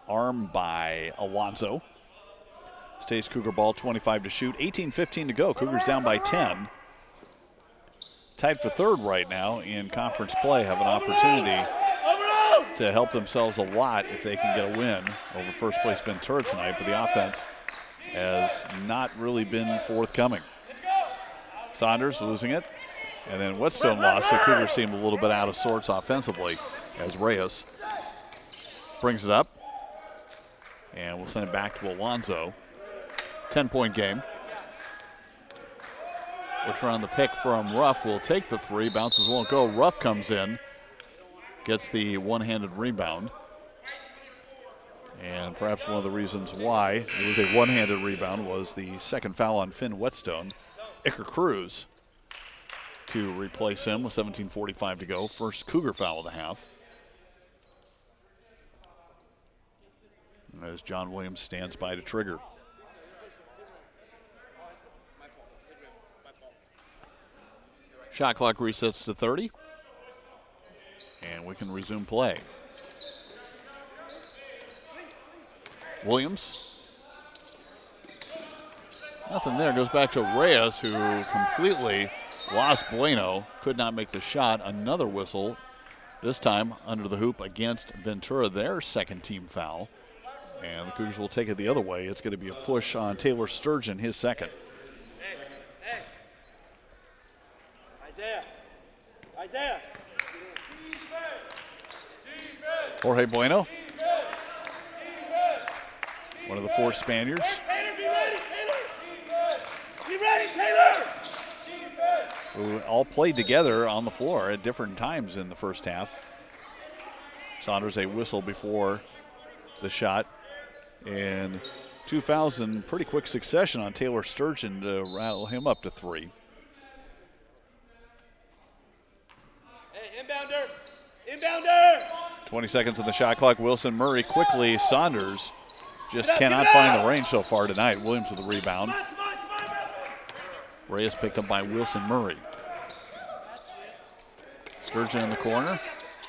arm by Alonso. Stays Cougar ball, 25 to shoot, 18-15 to go. Cougars down by 10. Tied for third right now in conference play, have an opportunity to help themselves a lot if they can get a win over first place Ventura tonight, but the offense has not really been forthcoming. Saunders losing it, and then Whetstone lost. The Cougars seemed a little bit out of sorts offensively as Reyes brings it up, and we'll send it back to Alonso. 10-point game. Looks around the pick from Ruff, will take the 3, bounces won't go. Ruff comes in, gets the one-handed rebound. And perhaps one of the reasons why it was a one-handed rebound was the second foul on Finn Whetstone. Iker Cruz to replace him with 17:45 to go. First Cougar foul of the half. As John Williams stands by to trigger. Shot clock resets to 30. And we can resume play. Williams. Nothing there. Goes back to Reyes, who completely lost Bueno. Could not make the shot. Another whistle, this time under the hoop against Ventura, their second team foul. And the Cougars will take it the other way. It's going to be a push on Taylor Sturgeon, his second. Hey. Isaiah. Jorge Bueno, one of the 4 Spaniards. Taylor, be ready, Taylor! Be ready, Taylor! who all played together on the floor at different times in the first half. Saunders a whistle before the shot. And 2 fouls in pretty quick succession on Taylor Sturgeon to rattle him up to 3. Hey, inbounder! Inbounder! 20 seconds on the shot clock. Wilson Murray quickly. Saunders just cannot find the range so far tonight. Williams with the rebound. Reyes picked up by Wilson Murray. Sturgeon in the corner.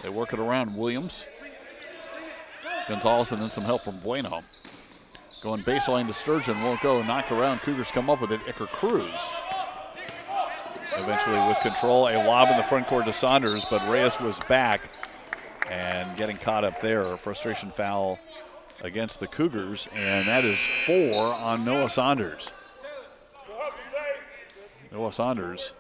They work it around Williams. Gonzalez and then some help from Bueno. Going baseline to Sturgeon, won't go. Knocked around. Cougars come up with it. Iker Cruz. Eventually with control. A lob in the front court to Saunders, but Reyes was back and getting caught up there. A frustration foul against the Cougars, and that is 4 on Noah Saunders. Noah Saunders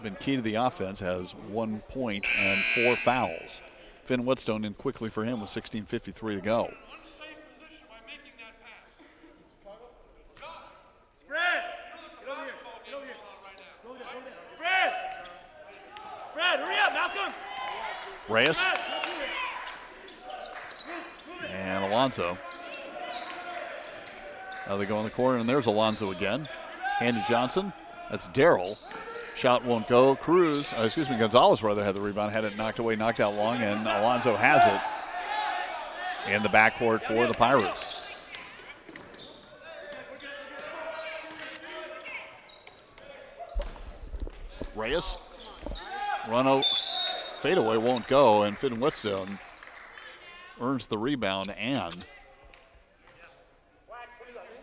been key to the offense, has 1 point and 4 fouls. Finn Whetstone in quickly for him with 16:53 to go. Brad, hurry up, Malcolm! Reyes. And Alonso. Now they go in the corner, and there's Alonso again. Hand to Johnson. That's Darrell. Shot won't go. Gonzalez rather had the rebound, had it knocked away, knocked out long, and Alonso has it in the backcourt for the Pirates. Reyes. Fadeaway won't go, and Finn Whetstone earns the rebound and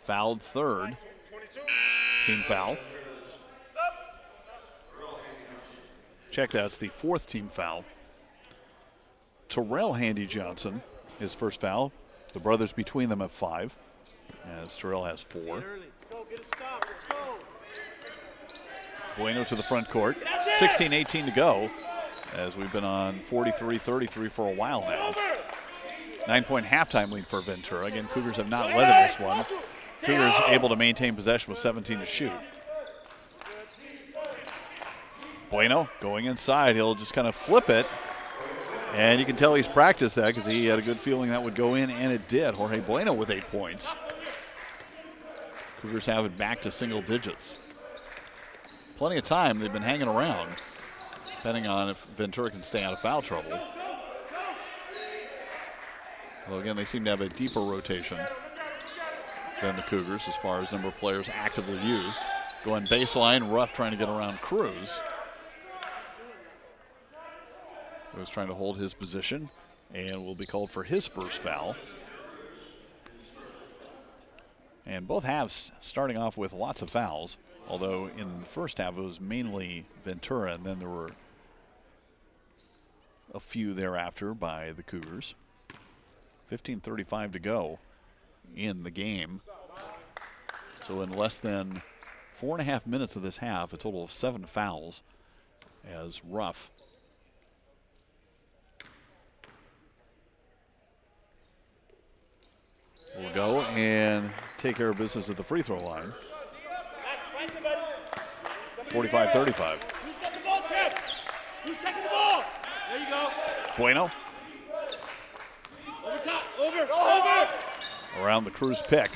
fouled third. Team foul. Check that, it's the 4th team foul. Terrell Handy Johnson, his first foul. The brothers between them have 5, as Terrell has 4. Let's go, get a stop, let's go. Bueno to the front court. 16:18 to go, as we've been on 43-33 for a while now. 9-point halftime lead for Ventura. Again, Cougars have not led in this one. Cougars able to maintain possession with 17 to shoot. Bueno going inside. He'll just kind of flip it. And you can tell he's practiced that because he had a good feeling that would go in, and it did. Jorge Bueno with 8 points. Cougars have it back to single digits. Plenty of time. They've been hanging around, depending on if Ventura can stay out of foul trouble. Well, again, they seem to have a deeper rotation than the Cougars as far as number of players actively used. Going baseline, Ruff trying to get around Cruz. He was trying to hold his position and will be called for his first foul. And both halves starting off with lots of fouls, although in the first half it was mainly Ventura, and then there were a few thereafter by the Cougars. 15:35 to go in the game. So in less than 4.5 minutes of this half, a total of 7 fouls as Ruff will go and take care of business at the free throw line. 45-35. Who's got the ball, Chip? Who's checking the ball? There you go. Bueno Over top, over. around the Cruz pick.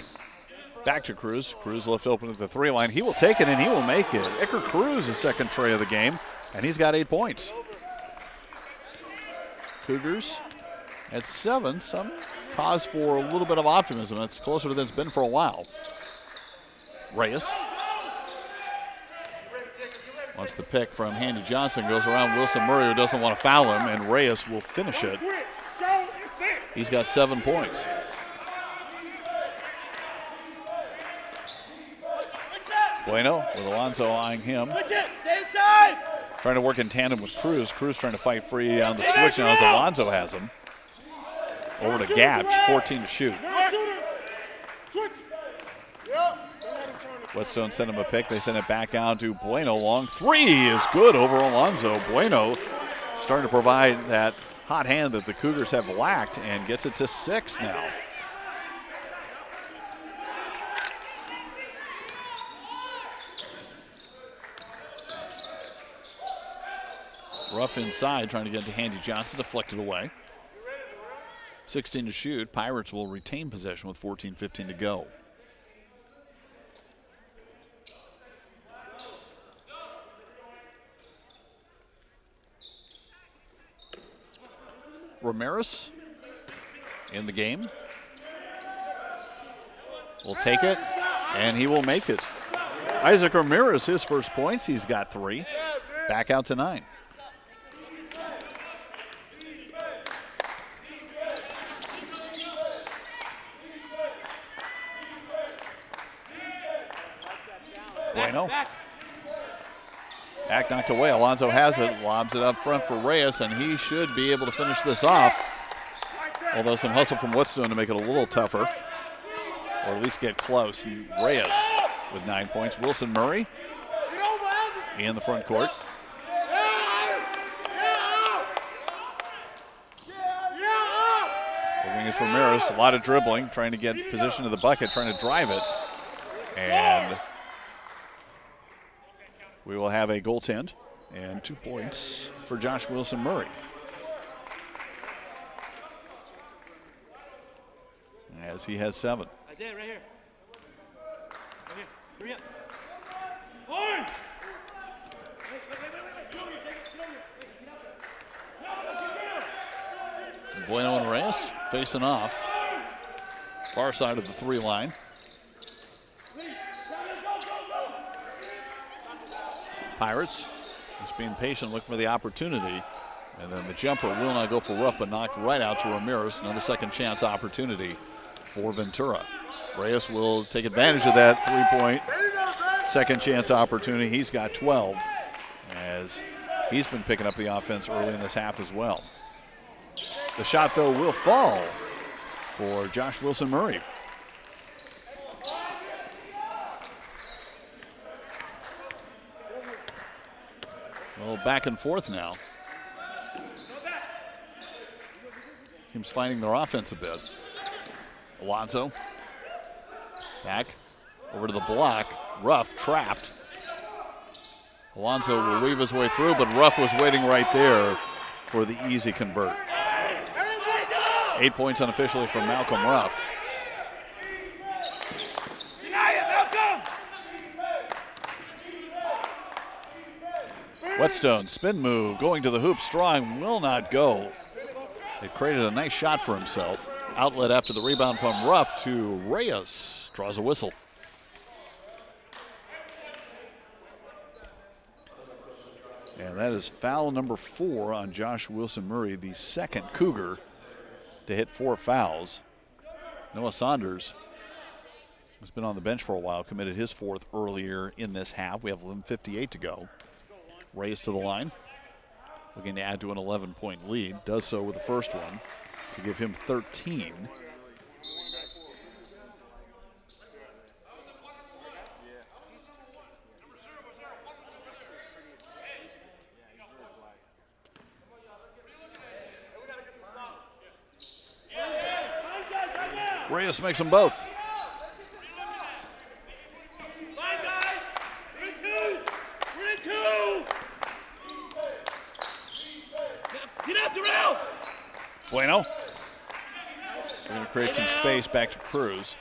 Back to Cruz. Cruz left open at the 3 line. He will take it and he will make it. Iker Cruz, his second tray of the game, and he's got 8 points. Cougars at 7. Some cause for a little bit of optimism. That's closer than it's been for a while. Reyes wants the pick from Handy Johnson. Goes around Wilson Murray, who doesn't want to foul him, and Reyes will finish it. He's got 7 points. Bueno with Alonso eyeing him. Stay inside. Trying to work in tandem with Cruz. Cruz trying to fight free on the switch now as Alonso has him. Over to Gabs, 14 to shoot. Whetstone sent him a pick. They send it back out to Bueno. Long 3 is good over Alonso. Bueno starting to provide that hot hand that the Cougars have lacked and gets it to 6 now. Ruff inside, trying to get to Handy Johnson, deflected away. 16 to shoot. Pirates will retain possession with 14:15 to go. Ramirez in the game. Will take it, and he will make it. Isaac Ramirez, his first points. He's got 3. Back out to 9. Bueno. Back knocked away. Alonso has it, lobs it up front for Reyes, and he should be able to finish this off. Although some hustle from Whetstone to make it a little tougher, or at least get close. And Reyes with 9 points. Wilson Murray in the front court. The wing is Ramirez. A lot of dribbling, trying to get position to the bucket, trying to drive it. And we will have a goaltend and 2 points for Josh Wilson Murray. As he has 7. Isaiah, right here. Right here. Hurry up. Horn! Bueno and Reyes facing off. Far side of the 3 line. Pirates just being patient, looking for the opportunity. And then the jumper will not go for Ruff, but knocked right out to Ramirez. Another second chance opportunity for Ventura. Reyes will take advantage of that 3-point second chance opportunity. He's got 12 as he's been picking up the offense early in this half as well. The shot, though, will fall for Josh Wilson Murray. Well, back and forth now. Teams finding their offense a bit. Alonso back over to the block. Ruff trapped. Alonso will weave his way through, but Ruff was waiting right there for the easy convert. 8 points unofficially from Malcolm Ruff. Whetstone, spin move, going to the hoop, Strong will not go. It created a nice shot for himself. Outlet after the rebound from Ruff to Reyes. Draws a whistle. And that is foul number 4 on Josh Wilson Murray, the second Cougar to hit 4 fouls. Noah Saunders has been on the bench for a while, committed his 4th earlier in this half. We have 11:58 to go. Reyes to the line, looking to add to an 11-point lead. Does so with the first one to give him 13. Reyes makes them both. Bueno. We're going to create some space back to Cruz.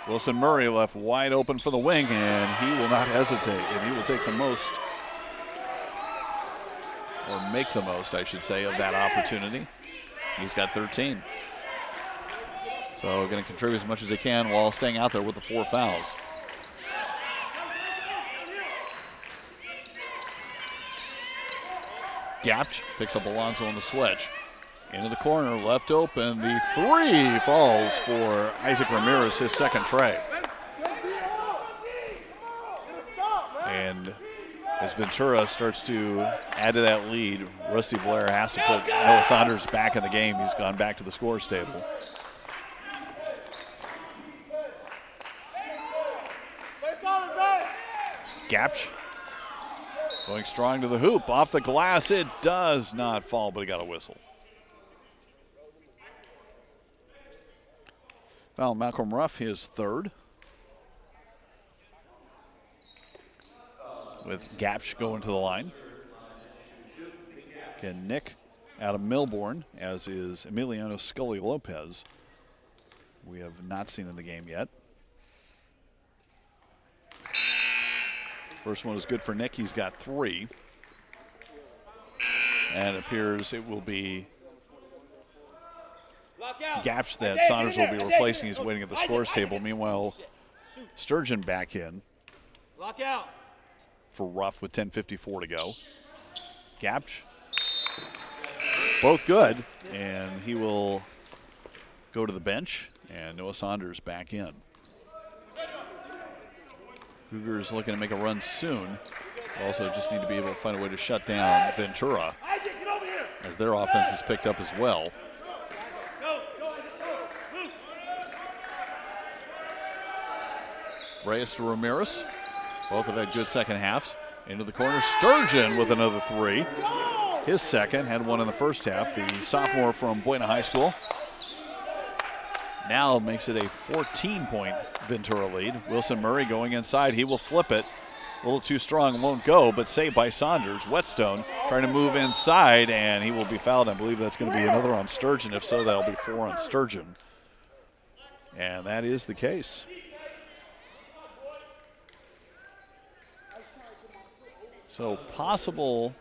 Wilson Murray left wide open for the wing, and he will not hesitate, and he will take the most, or make the most, I should say, of that opportunity. He's got 13. So going to contribute as much as he can while staying out there with the 4 fouls. Gapch picks up Alonso on the switch. Into the corner, left open. The 3 falls for Isaac Ramirez, his second try. And as Ventura starts to add to that lead, Rusty Blair has to put Noah Saunders back in the game. He's gone back to the scorer's table. Gapch going strong to the hoop. Off the glass, it does not fall, but he got a whistle. Foul Malcolm Ruff, his 3rd. With Gapch going to the line. Again, Nick out of Melbourne, as is Emiliano Scully Lopez. We have not seen in the game yet. First one is good for Nick. He's got 3. And it appears it will be gaps that Saunders will be replacing. He's waiting at the scores table. Meanwhile, Sturgeon back in for Ruff with 10:54 to go. Gapch, both good, and he will go to the bench, and Noah Saunders back in. Cougars looking to make a run soon. Also just need to be able to find a way to shut down Ventura, as their offense is picked up as well. Reyes to Ramirez. Both have had good second halves. Into the corner, Sturgeon with another 3. His second, had one in the first half. The sophomore from Buena High School now makes it a 14-point Ventura lead. Wilson Murray going inside. He will flip it. A little too strong, won't go, but saved by Saunders. Whetstone trying to move inside, and he will be fouled. I believe that's going to be another on Sturgeon. If so, that'll be 4 on Sturgeon. And that is the case. So possible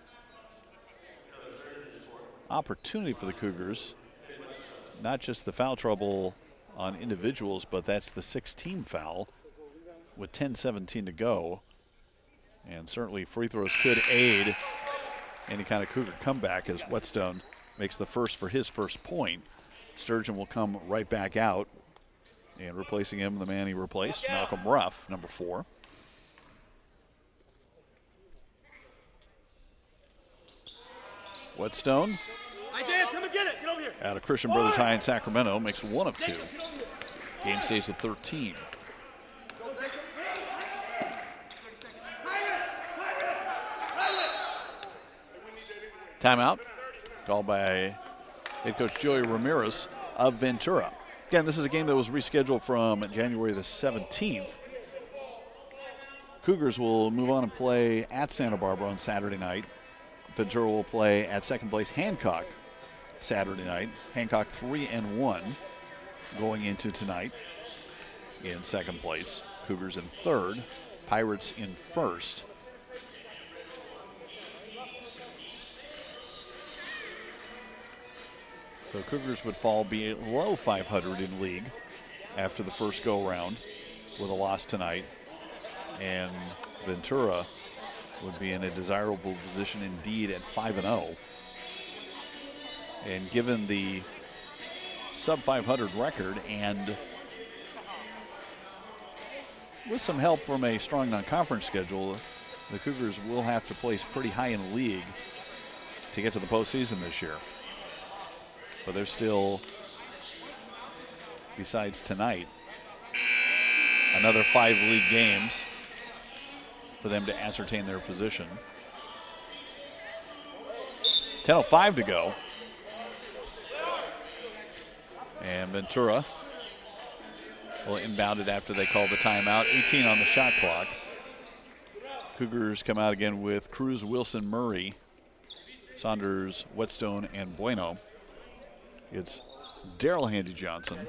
opportunity for the Cougars. Not just the foul trouble on individuals, but that's the 6-team foul with 10:17 to go. And certainly free throws could aid any kind of Cougar comeback, as Whetstone makes the first for his first point. Sturgeon will come right back out, and replacing him, the man he replaced, Malcolm Ruff, number 4. Whetstone, Isaiah, come and get it. Get over here. out of Christian Brothers High in Sacramento, makes 1 of 2. Game stays at 13. Timeout called by head coach Joey Ramirez of Ventura. Again, this is a game that was rescheduled from January the 17th. Cougars will move on and play at Santa Barbara on Saturday night. Ventura will play at second place Hancock Saturday night. Hancock 3-1 going into tonight in second place. Cougars in third. Pirates in first. So Cougars would fall below 500 in league after the first go-round with a loss tonight. And Ventura would be in a desirable position indeed at 5-0. And given the sub-500 record, and with some help from a strong non-conference schedule, the Cougars will have to place pretty high in the league to get to the postseason this year. But there's still, besides tonight, another 5 league games for them to ascertain their position. 10:05 to go. And Ventura will inbound it after they call the timeout. 18 on the shot clock. Cougars come out again with Cruz, Wilson, Murray, Saunders, Whetstone, and Bueno. It's Daryl Handy Johnson,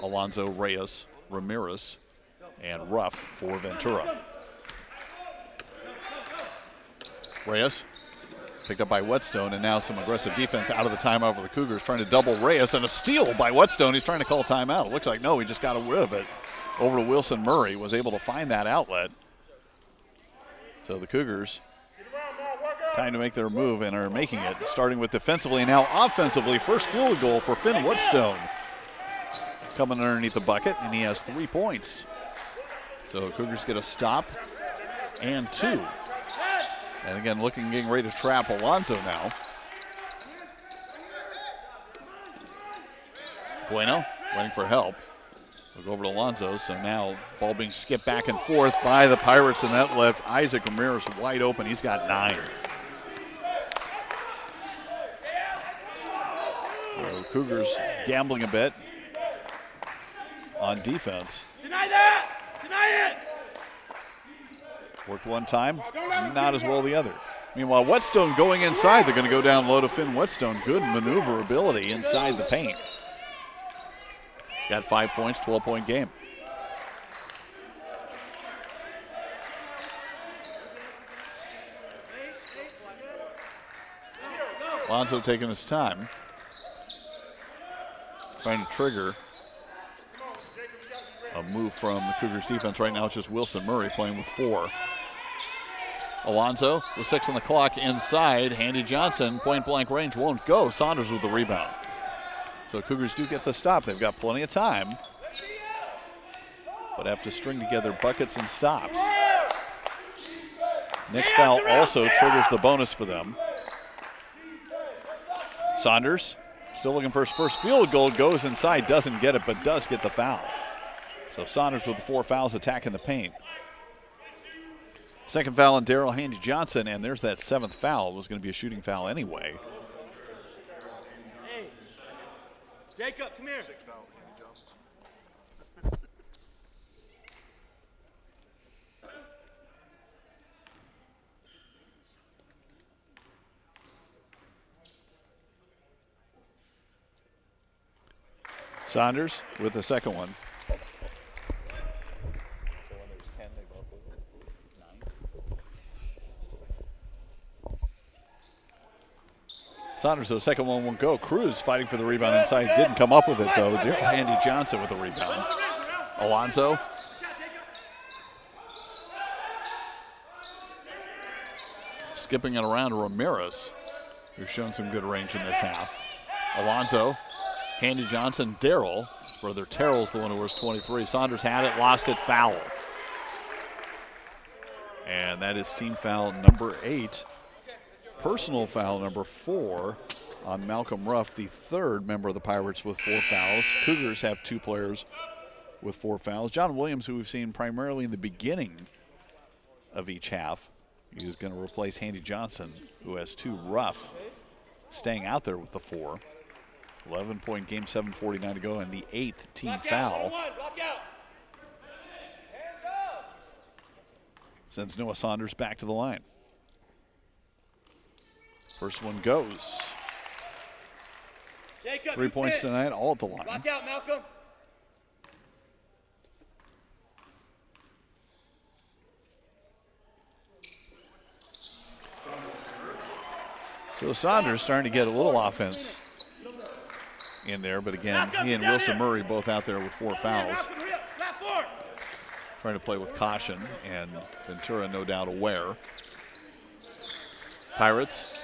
Alonzo Reyes, Ramirez, and Ruff for Ventura. Reyes picked up by Whetstone, and now some aggressive defense out of the timeout for the Cougars, trying to double Reyes, and a steal by Whetstone. He's trying to call timeout. It looks like no, he just got rid of it over to Wilson Murray, was able to find that outlet. So the Cougars, time to make their move, and are making it, starting with defensively, and now offensively. First field goal for Finn Whetstone. Coming underneath the bucket, and he has 3 points. So Cougars get a stop and 2. And again, getting ready to trap Alonzo now. Bueno waiting for help. We'll go over to Alonzo. So now ball being skipped back and forth by the Pirates, and that left Isaac Ramirez wide open. He's got 9. So Cougars gambling a bit on defense. Deny that! Deny it! Worked one time, not as well the other. Meanwhile, Whetstone going inside. They're going to go down low to Finn Whetstone. Good maneuverability inside the paint. He's got 5 points, 12-point game. Alonso taking his time. Trying to trigger a move from the Cougars defense. Right now it's just Wilson Murray playing with 4. Alonso with 6 on the clock inside. Handy Johnson, point blank range, won't go. Saunders with the rebound. So Cougars do get the stop. They've got plenty of time, but have to string together buckets and stops. Next foul also triggers the bonus for them. Saunders still looking for his first field goal, goes inside, doesn't get it, but does get the foul. So Saunders with the 4 fouls attacking the paint. Second foul on Darrell Handy Johnson, and there's that 7th foul. It was going to be a shooting foul anyway. Hey, Jacob, come here. 6 foul, Handy Johnson. Saunders with the second one. Saunders, the second one won't go. Cruz fighting for the rebound inside. Didn't come up with it, though. Darrell Handy Johnson with the rebound. Alonso. Skipping it around to Ramirez, who's shown some good range in this half. Alonso, Handy Johnson, Darrell. Brother Terrell's the one who wears 23. Saunders had it, lost it, foul. And that is team foul number 8. Personal foul number 4 on Malcolm Ruff, the 3rd member of the Pirates with 4 fouls. Cougars have 2 players with 4 fouls. John Williams, who we've seen primarily in the beginning of each half, he's going to replace Handy Johnson, who has 2. Ruff staying out there with the 4. 11-point game, 7:49 to go, and the 8th team foul. Sends Noah Saunders back to the line. First one goes. Jacob, 3 points tonight, all at the line. Lock out, Malcolm. So Saunders starting to get a little offense in there, but again, he and Wilson Murray both out there with 4 fouls. Trying to play with caution, and Ventura no doubt aware. Pirates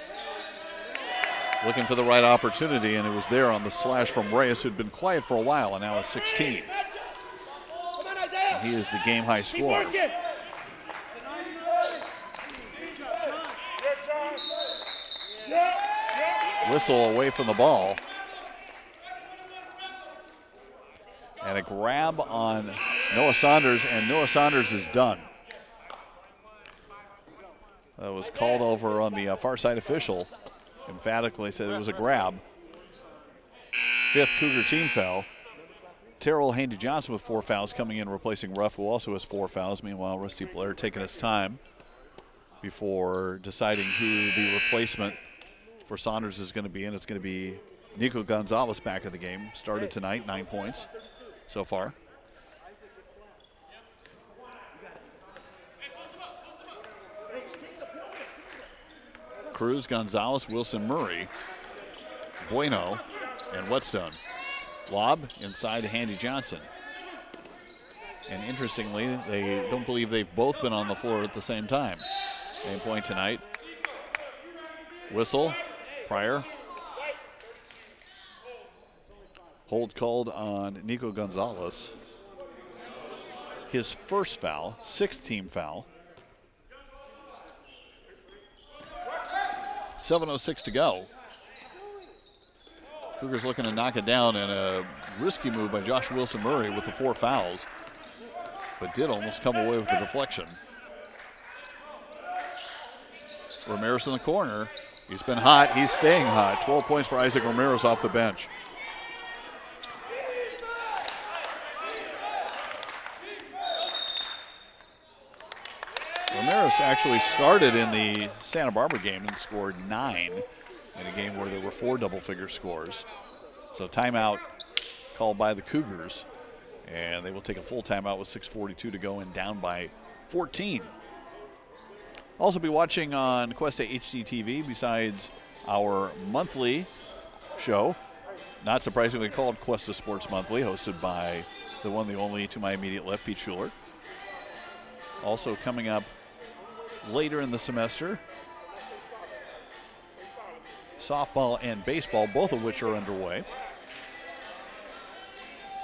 looking for the right opportunity, and it was there on the slash from Reyes, who'd been quiet for a while, and now is 16. And he is the game-high scorer. Whistle away from the ball. And a grab on Noah Saunders, and Noah Saunders is done. That was called over on the far side official. Emphatically said it was a grab. 5th Cougar team foul. Terrell Handy Johnson with 4 fouls coming in, replacing Ruff, who also has 4 fouls. Meanwhile, Rusty Blair taking his time before deciding who the replacement for Saunders is going to be, and it's going to be Nico Gonzalez back in the game. Started tonight, 9 points so far. Cruz, Gonzalez, Wilson Murray, Bueno, and Whetstone. Lob inside to Handy Johnson. And interestingly, they don't believe they've both been on the floor at the same time. Same point tonight. Whistle, Pryor. Hold called on Nico Gonzalez. His first foul, 6th team foul. 7:06 to go. Cougars looking to knock it down, and a risky move by Josh Wilson Murray with the 4 fouls, but did almost come away with the deflection. Ramirez in the corner. He's been hot. He's staying hot. 12 points for Isaac Ramirez off the bench. Ramirez actually started in the Santa Barbara game and scored 9 in a game where there were 4 double-figure scores. So timeout called by the Cougars, and they will take a full timeout with 6:42 to go and down by 14. Also be watching on Cuesta HDTV besides our monthly show, not surprisingly called Cuesta Sports Monthly, hosted by the one, the only, to my immediate left, Pete Schuler. Also coming up later in the semester, softball and baseball, both of which are underway.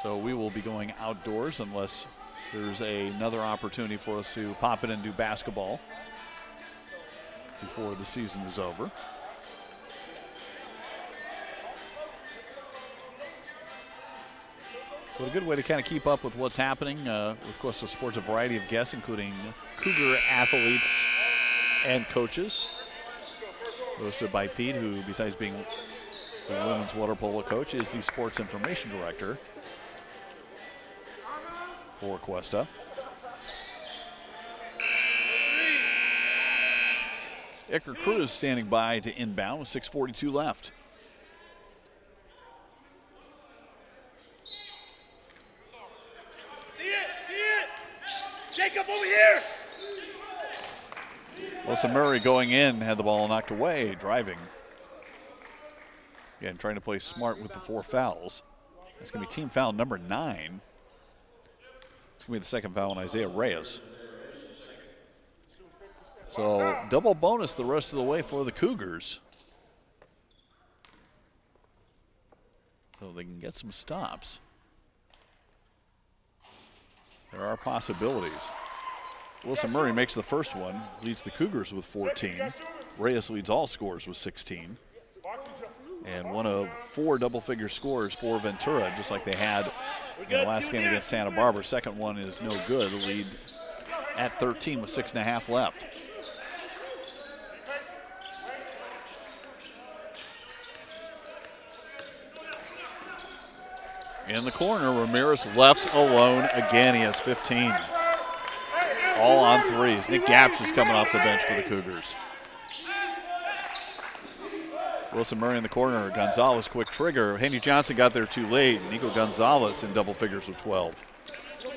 So we will be going outdoors unless there's another opportunity for us to pop in and do basketball before the season is over. But a good way to kind of keep up with what's happening with Cuesta Sports, a variety of guests, including Cougar athletes and coaches. Hosted by Pete, who, besides being the women's water polo coach, is the sports information director for Cuesta. Iker Cruz standing by to inbound with 6:42 left. See it! Jacob, over here! Wilson Murray going in, had the ball knocked away, driving. Again, trying to play smart with the 4 fouls. That's going to be team foul number 9. It's going to be the second foul on Isaiah Reyes. So double bonus the rest of the way for the Cougars. So they can get some stops. There are possibilities. Wilson Murray makes the first one, leads the Cougars with 14. Reyes leads all scores with 16. And one of 4 double-figure scores for Ventura, just like they had in the last game against Santa Barbara. Second one is no good. The lead at 13 with 6.5 left. In the corner, Ramirez left alone again. He has 15. All on threes. Nick Gapsch is coming off the bench for the Cougars. Wilson Murray in the corner. Gonzalez, quick trigger. Handy Johnson got there too late. Nico Gonzalez in double figures with 12.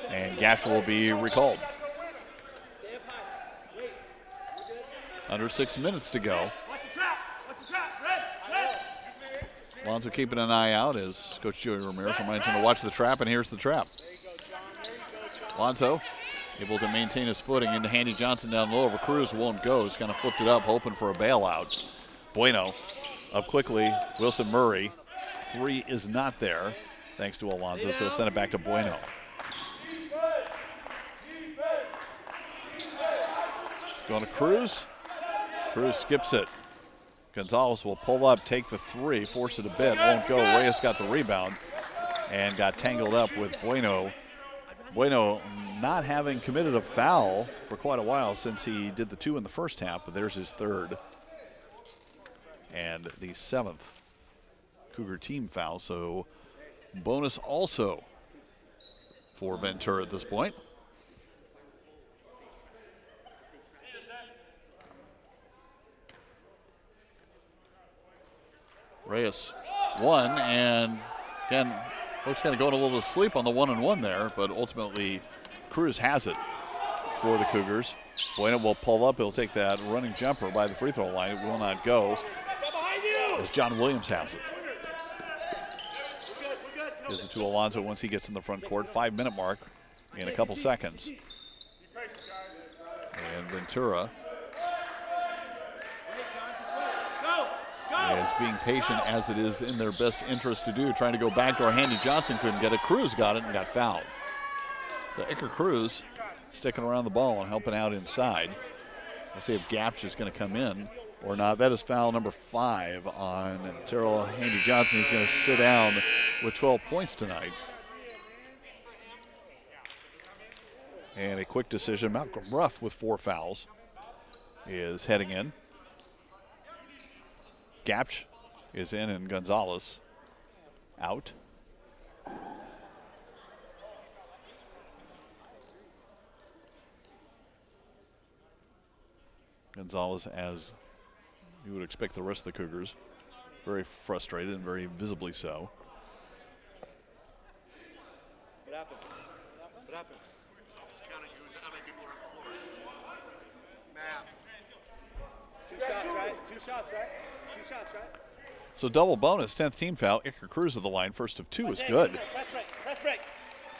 And Gapsch will be recalled. Under 6 minutes to go. Alonso keeping an eye out as Coach Joey Ramirez reminds him to watch the trap, and here's the trap. Alonso able to maintain his footing into Handy Johnson down low over Cruz, won't go. He's kind of flipped it up, hoping for a bailout. Bueno up quickly. Wilson Murray. 3 is not there, thanks to Alonso, so send it back to Bueno. Going to Cruz. Cruz skips it. Gonzalez will pull up, take the 3, force it a bit, won't go. Reyes got the rebound and got tangled up with Bueno. Bueno not having committed a foul for quite a while since he did the 2 in the first half, but there's his 3rd. And the 7th Cougar team foul, so bonus also for Ventura at this point. Reyes 1, and again, folks kind of going a little to sleep on the 1-and-1 there, but ultimately Cruz has it for the Cougars. Bueno will pull up. He'll take that running jumper by the free throw line. It will not go as John Williams has it. Gives it to Alonso once he gets in the front court. 5-minute mark in a couple seconds. And Ventura is being patient, as it is in their best interest to do, trying to go backdoor. Handy Johnson couldn't get it. Cruz got it and got fouled. So Iker Cruz sticking around the ball and helping out inside. We'll see if Gapsch is going to come in or not. That is foul number 5 on Terrell Handy Johnson. He's going to sit down with 12 points tonight. And a quick decision. Malcolm Ruff with 4 fouls is heading in. Gapsch is in and Gonzalez out. Gonzalez, as you would expect the rest of the Cougars, very frustrated and very visibly so. What happened? What happened? Counting how many people are on the floor. Math. 2 shots, right? 2 shots, right? 2 shots, right? So double bonus, 10th team foul. Iker Cruz at the line. First of 2 is good. Press break, press break.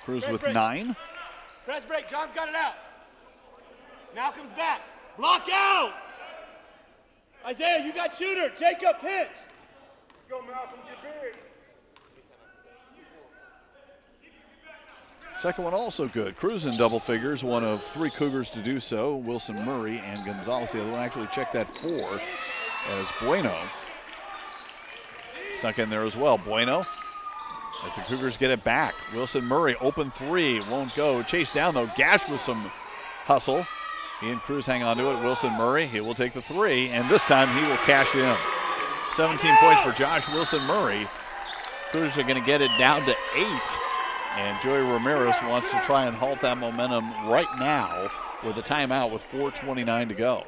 Cruz Press with break. 9. Press break, John's got it out. Now comes back. Block out! Isaiah, you got shooter. Jacob, pitch. Let's go, Malcolm, get big. Second one also good. Cruz in double figures, one of 3 Cougars to do so. Wilson Murray and Gonzalez, the other one actually checked that 4 as Bueno snuck in there as well. Bueno, as the Cougars get it back. Wilson Murray, open 3, won't go. Chased down though, Gash with some hustle. He and Cruz hang on to it. Wilson Murray, he will take the 3, and this time he will cash in. 17 points for Josh Wilson Murray. Cougars are going to get it down to 8. And Joey Ramirez wants to try and halt that momentum right now with a timeout with 4:29 to go.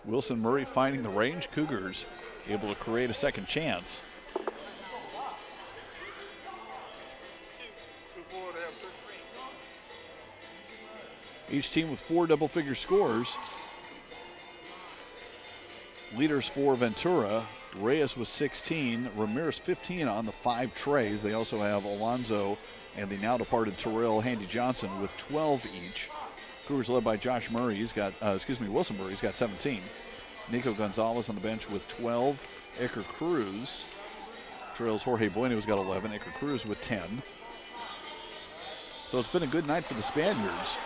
Wilson Murray finding the range. Cougars able to create a second chance. Each team with 4 double-figure scores. Leaders for Ventura. Reyes with 16, Ramirez 15 on the 5 trays. They also have Alonzo and the now departed Terrell Handy Johnson with 12 each. Cougars led by Josh Murray. He's got, Wilson Murray. He's got 17. Nico Gonzalez on the bench with 12. Iker Cruz trails Jorge Bueno, who's got 11. Iker Cruz with 10. So it's been a good night for the Spaniards.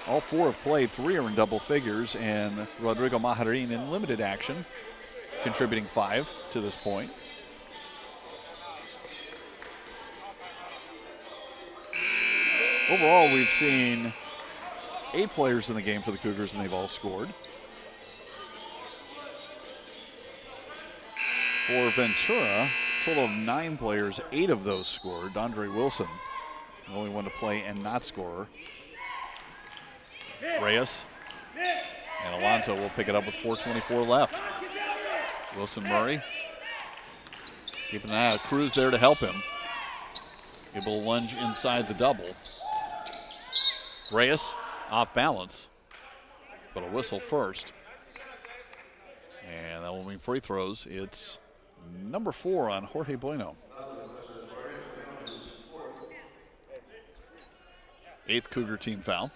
All 4 have played. 3 are in double figures, and Rodrigo Majarin in limited action, contributing 5 to this point. Overall, we've seen 8 players in the game for the Cougars, and they've all scored. For Ventura, total of 9 players, 8 of those scored. Dondre Wilson, the only one to play and not score. Reyes and Alonso will pick it up with 4:24 left. Wilson Murray keeping an eye out. Cruz there to help him. Able to lunge inside the double. Reyes off balance, but a whistle first. And that will mean free throws. It's number 4 on Jorge Bueno. 8th Cougar team foul.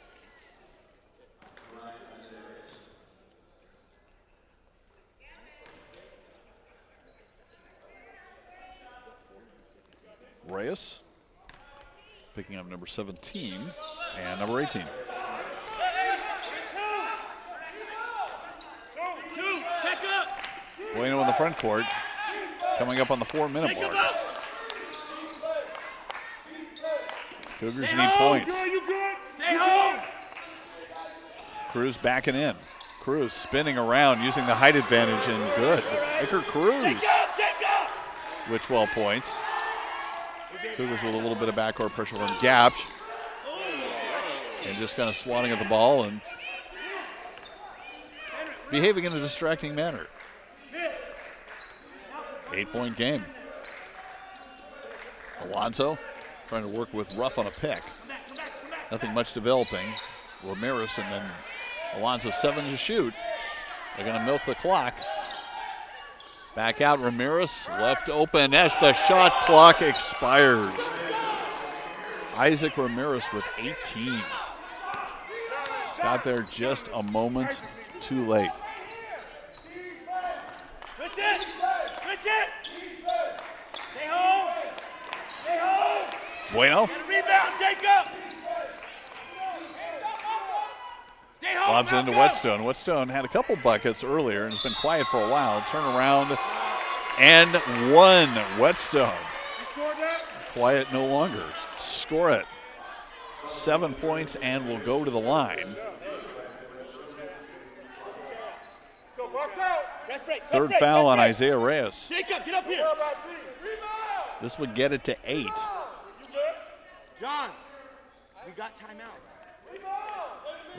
Reyes picking up number 17 and number 18. Bueno in the front court, coming up on the 4-minute mark. Cougars need points. Stay home. Cruz backing in. Cruz spinning around using the height advantage, and good. Iker Cruz with 12 points. Cougars with a little bit of backcourt pressure from Gapch. And just kind of swatting at the ball and behaving in a distracting manner. 8-point game. Alonso trying to work with Ruff on a pick. Nothing much developing. Ramirez and then Alonso 7 to shoot. They're going to milk the clock. Back out Ramirez, left open as the shot clock expires. Isaac Ramirez with 18. Got there just a moment too late. Switch it! Switch it! Stay home! Stay home! Bueno Get a rebound, Jacob! Stay home, lobs into Malcolm! Whetstone. Whetstone had a couple buckets earlier and has been quiet for a while. Turn around and 1. Whetstone. Quiet no longer. Score it. 7 points and will go to the line. Third foul on Isaiah Reyes. Jacob, get up here! This would get it to 8. John, we got timeout.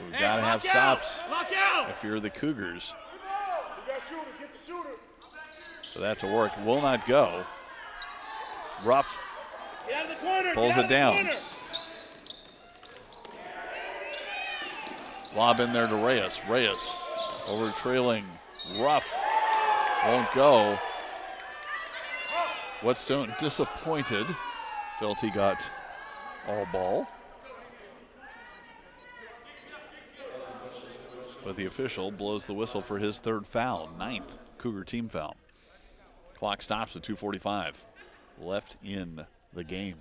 We've got to have stops Lock out. if you're the Cougars. You got shooter. Get the shooter. For that to work, will not go. Ruff Get out of the corner. pulls Get out it down. Of the corner. Lob in there to Reyes. Reyes over trailing. Ruff won't go. Whetstone disappointed. Felt he got all ball. But the official blows the whistle for his third foul, 9th Cougar team foul. Clock stops at 2:45 left in the game.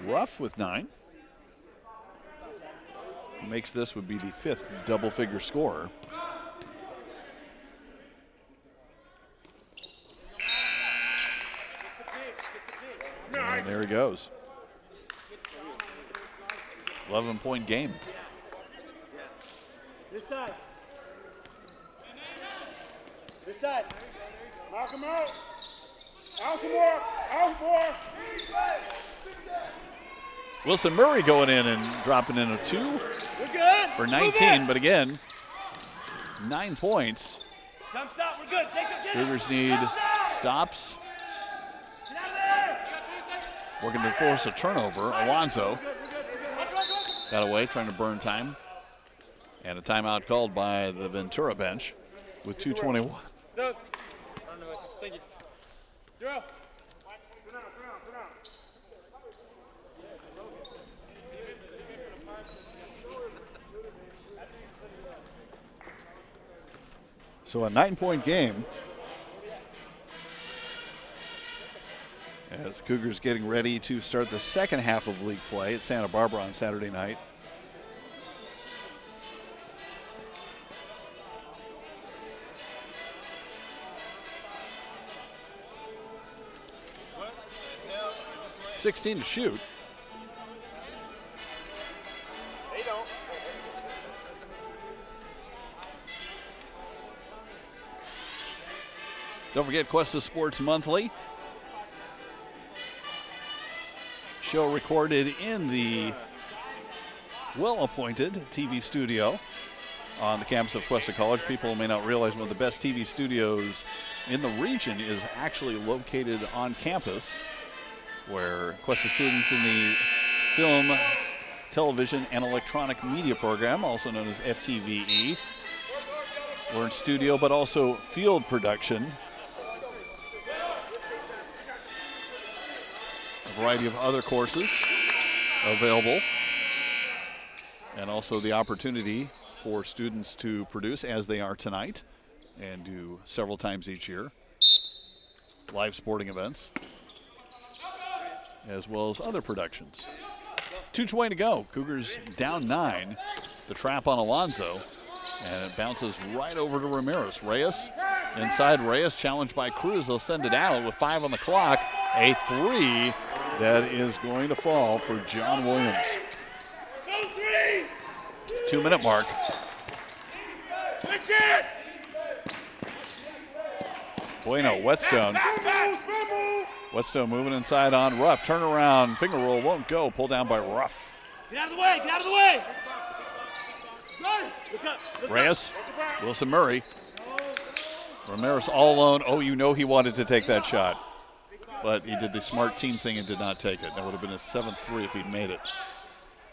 Ruff with 9. Makes this would be the 5th double-figure scorer. And there he goes. 11-point game. This side. This side. Knock him out. Out some more. Out more. Wilson Murray going in and dropping in a 2 We're good. for 19, but again, 9 points. Come stop. We're good. Jacob, get it. Cougars need stops. Get out of there. Working to force a turnover. Alonso got away, trying to burn time. And a timeout called by the Ventura bench with 2:21. So, thank you. Zero. Sit down. So a 9-point game. As the Cougars getting ready to start the second half of league play at Santa Barbara on Saturday night. What the hell? 16 to shoot. They don't. Don't forget Cuesta Sports Monthly. Show recorded in the well-appointed TV studio on the campus of Cuesta College. People may not realize one of the best TV studios in the region is actually located on campus, where Cuesta students in the film, television, and electronic media program, also known as FTVE, we're in studio, but also field production. A variety of other courses available, and also the opportunity for students to produce, as they are tonight, and do several times each year, live sporting events, as well as other productions. 2:20 to go. Cougars down 9. The trap on Alonso, and it bounces right over to Ramirez. Reyes, inside Reyes, challenged by Cruz. They'll send it out with 5 on the clock. A 3 that is going to fall for John Williams. 2-minute mark. Bueno, Whetstone. Whetstone moving inside on Ruff. Turnaround, finger roll won't go. Pulled down by Ruff. Get out of the way. Get out of the way. Look up. Look Reyes, Wilson Murray. Ramirez all alone. Oh, you know he wanted to take that shot. But he did the smart team thing and did not take it. That would have been his 7th 3 if he'd made it.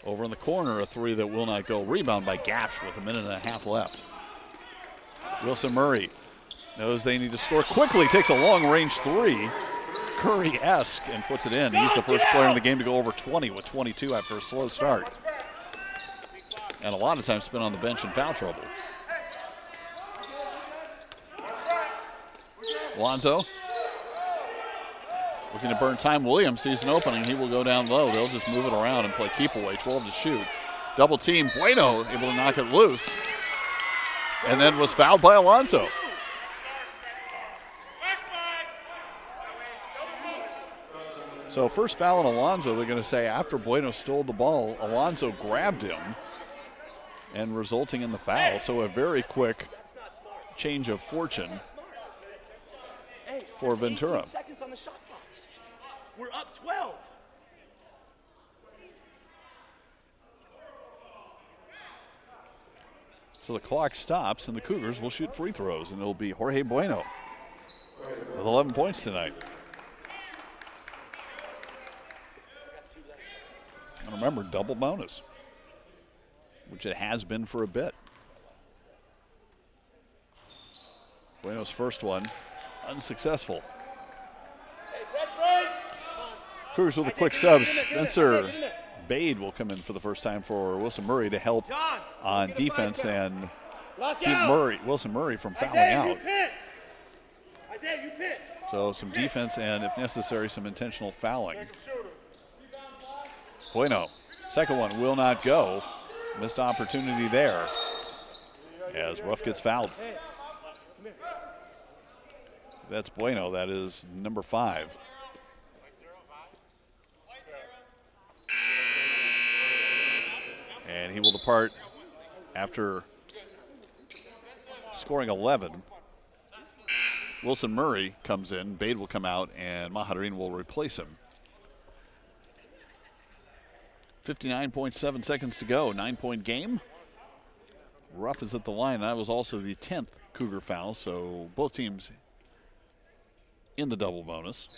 Over in the corner, a 3 that will not go. Rebound by Gapsch with 1.5 left. Wilson Murray knows they need to score quickly. Takes a long-range 3. Curry-esque, and puts it in. He's the first player in the game to go over 20 with 22 after a slow start. And a lot of times spent on the bench in foul trouble. Alonso looking to burn time. Williams sees an opening. He will go down low. They'll just move it around and play keep away. 12 to shoot. Double team. Bueno able to knock it loose. And then was fouled by Alonso. So first foul on Alonso, they're going to say after Bueno stole the ball, Alonso grabbed him, and resulting in the foul. So a very quick change of fortune for Ventura. 18 seconds on the shot clock. We're up 12. So the clock stops, and the Cougars will shoot free throws, and it'll be Jorge Bueno with 11 points tonight. And remember, double bonus, which it has been for a bit. Bueno's first one, unsuccessful. Cougars with a quick sub. Spencer Bade will come in for the first time for Wilson Murray to help on defense and keep Wilson Murray from fouling out. So some defense and, if necessary, some intentional fouling. Bueno, second one will not go. Missed opportunity there as Ruff gets fouled. That's Bueno. That is number 5. And he will depart after scoring 11. Wilson Murray comes in, Bade will come out, and Maharin will replace him. 59.7 seconds to go, 9-point game. Ruff is at the line. That was also the 10th Cougar foul, so both teams in the double bonus.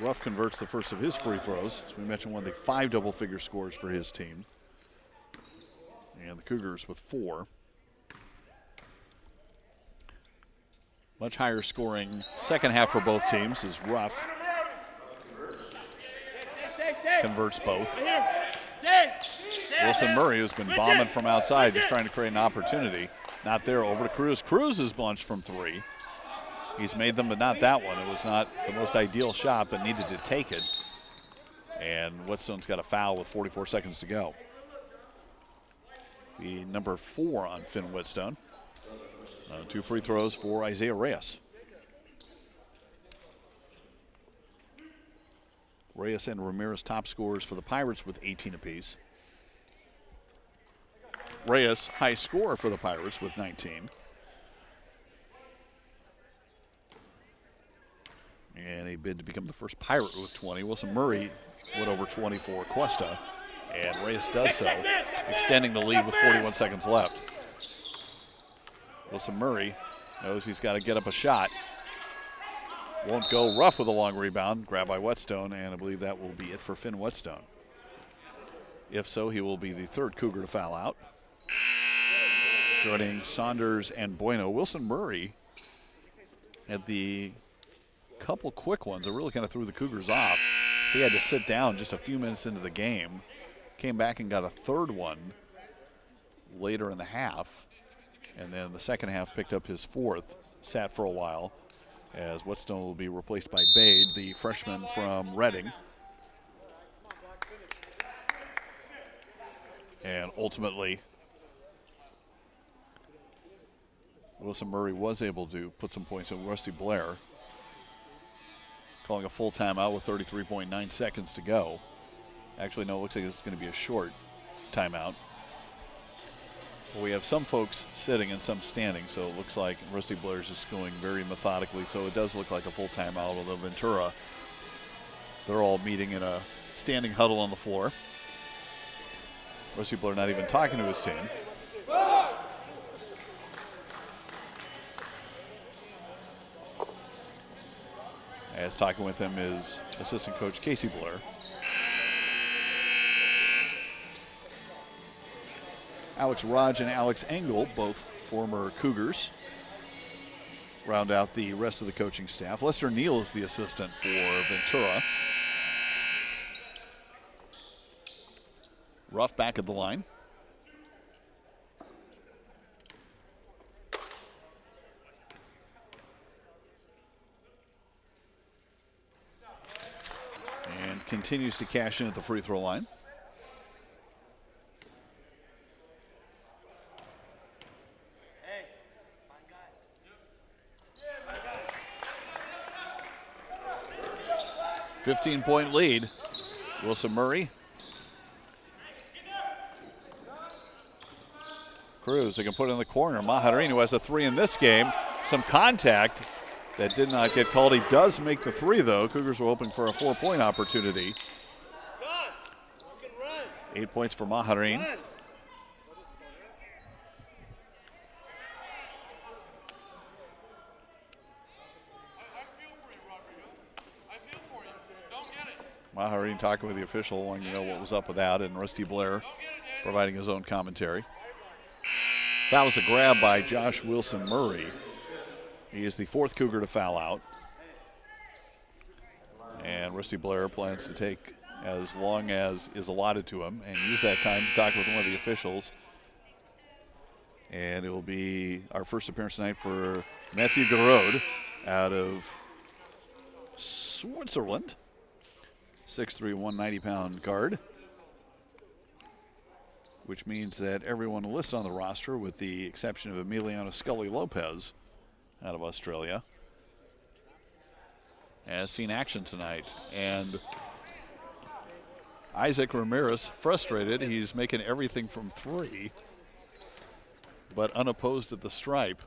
Ruff converts the first of his free throws. As we mentioned, one of the 5 double-figure scores for his team. And the Cougars with 4. Much higher scoring second half for both teams as Ruff converts both. Wilson Murray, who's been bombing from outside, just trying to create an opportunity. Not there, over to Cruz. Cruz is bunched from 3. He's made them, but not that one. It was not the most ideal shot, but needed to take it. And Whetstone's got a foul with 44 seconds to go. The number 4 on Finn Whetstone. 2 free throws for Isaiah Reyes. Reyes and Ramirez top scorers for the Pirates with 18 apiece. Reyes high scorer for the Pirates with 19. And a bid to become the first Pirate with 20. Wilson Murray went over 20 for Cuesta. And Reyes does so, extending the lead with 41 seconds left. Wilson Murray knows he's got to get up a shot. Won't go. Ruff with a long rebound, grabbed by Whetstone, and I believe that will be it for Finn Whetstone. If so, he will be the 3rd Cougar to foul out. Joining Saunders and Bueno. Wilson Murray had the couple quick ones that really kind of threw the Cougars off. So he had to sit down just a few minutes into the game. Came back and got a 3rd one later in the half. And then the second half picked up his 4th, sat for a while, as Whetstone will be replaced by Bade, the freshman from Reading. And ultimately, Wilson Murray was able to put some points on Rusty Blair, calling a full timeout with 33.9 seconds to go. Actually, no, it looks like it's going to be a short timeout. We have some folks sitting and some standing, so it looks like Rusty Blair's just going very methodically, so it does look like a full timeout, although Ventura, they're all meeting in a standing huddle on the floor. Rusty Blair not even talking to his team. As talking with him is assistant coach Casey Blair. Alex Raj and Alex Engel, both former Cougars, round out the rest of the coaching staff. Lester Neal is the assistant for Ventura. Ruff back at the line. And continues to cash in at the free throw line. Hey, 15-point lead. Wilson Murray. Cruz, they can put it in the corner. Maharin, who has a 3 in this game. Some contact That did not get called. He does make the three, though. Cougars were hoping for a 4-point opportunity. 8 points for Maharin. Maharin talking with the official, wanting to know what was up with that, and Rusty Blair providing his own commentary. That was a grab by Josh Wilson Murray. He is the 4th Cougar to foul out. And Rusty Blair plans to take as long as is allotted to him and use that time to talk with one of the officials. And it will be our first appearance tonight for Matthew Garode out of Switzerland. 6'3", 190-pound guard, which means that everyone listed on the roster, with the exception of Emiliano Scully Lopez out of Australia, has seen action tonight. And Isaac Ramirez, frustrated. He's making everything from 3, but unopposed at the stripe.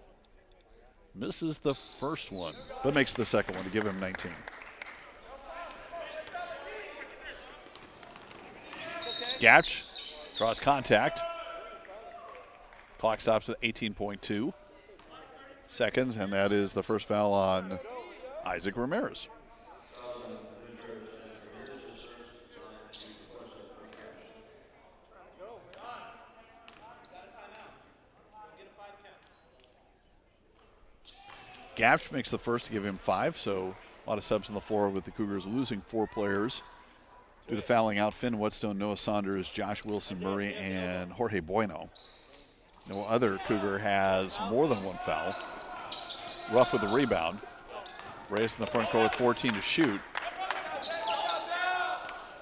Misses the first one, but makes the second one to give him 19. Gatch draws contact. Clock stops at 18.2 seconds, and that is the first foul on Isaac Ramirez. Gatch makes the first to give him 5, so a lot of subs on the floor with the Cougars losing 4 players due to fouling out. Finn Whetstone, Noah Saunders, Josh Wilson Murray, and Jorge Bueno. No other Cougar has more than 1 foul. Ruff with the rebound. Reyes in the front court with 14 to shoot.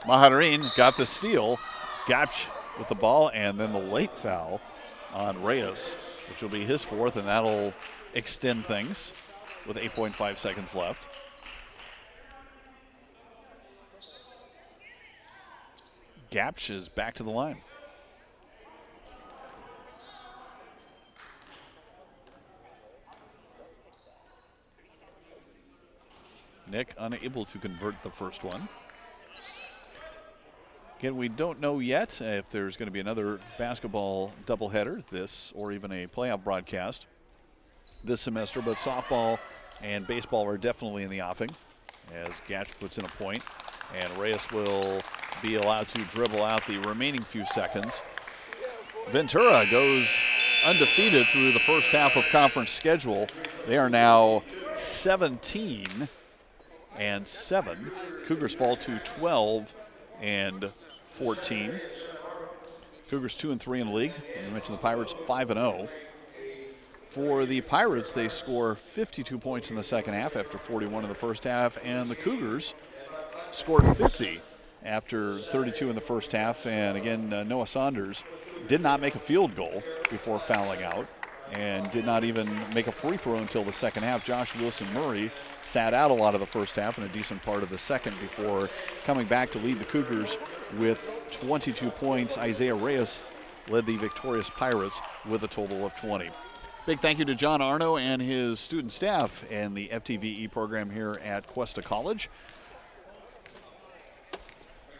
Maharin got the steal. Gatch with the ball, and then the late foul on Reyes, which will be his 4th, and that'll extend things with 8.5 seconds left. Gapch is back to the line. Nick unable to convert the first one. Again, we don't know yet if there's going to be another basketball doubleheader, this or even a playoff broadcast this semester, but softball and baseball are definitely in the offing as Gatch puts in a point, and Reyes will be allowed to dribble out the remaining few seconds. Ventura goes undefeated through the first half of conference schedule. They are now 17-7. Cougars fall to 12-14. Cougars 2-3 in the league. And we mentioned the Pirates 5-0. For the Pirates, they score 52 points in the second half after 41 in the first half, and the Cougars scored 50 after 32 in the first half. And again, Noah Saunders did not make a field goal before fouling out and did not even make a free throw until the second half. Josh Wilson Murray sat out a lot of the first half and a decent part of the second before coming back to lead the Cougars with 22 points. Isaiah Reyes led the victorious Pirates with a total of 20. Big thank you to John Arno and his student staff and the FTVE program here at Cuesta College.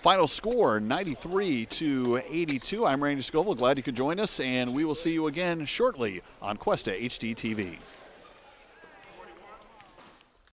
Final score, 93-82. I'm Randy Scoville. Glad you could join us, and we will see you again shortly on Cuesta HD TV.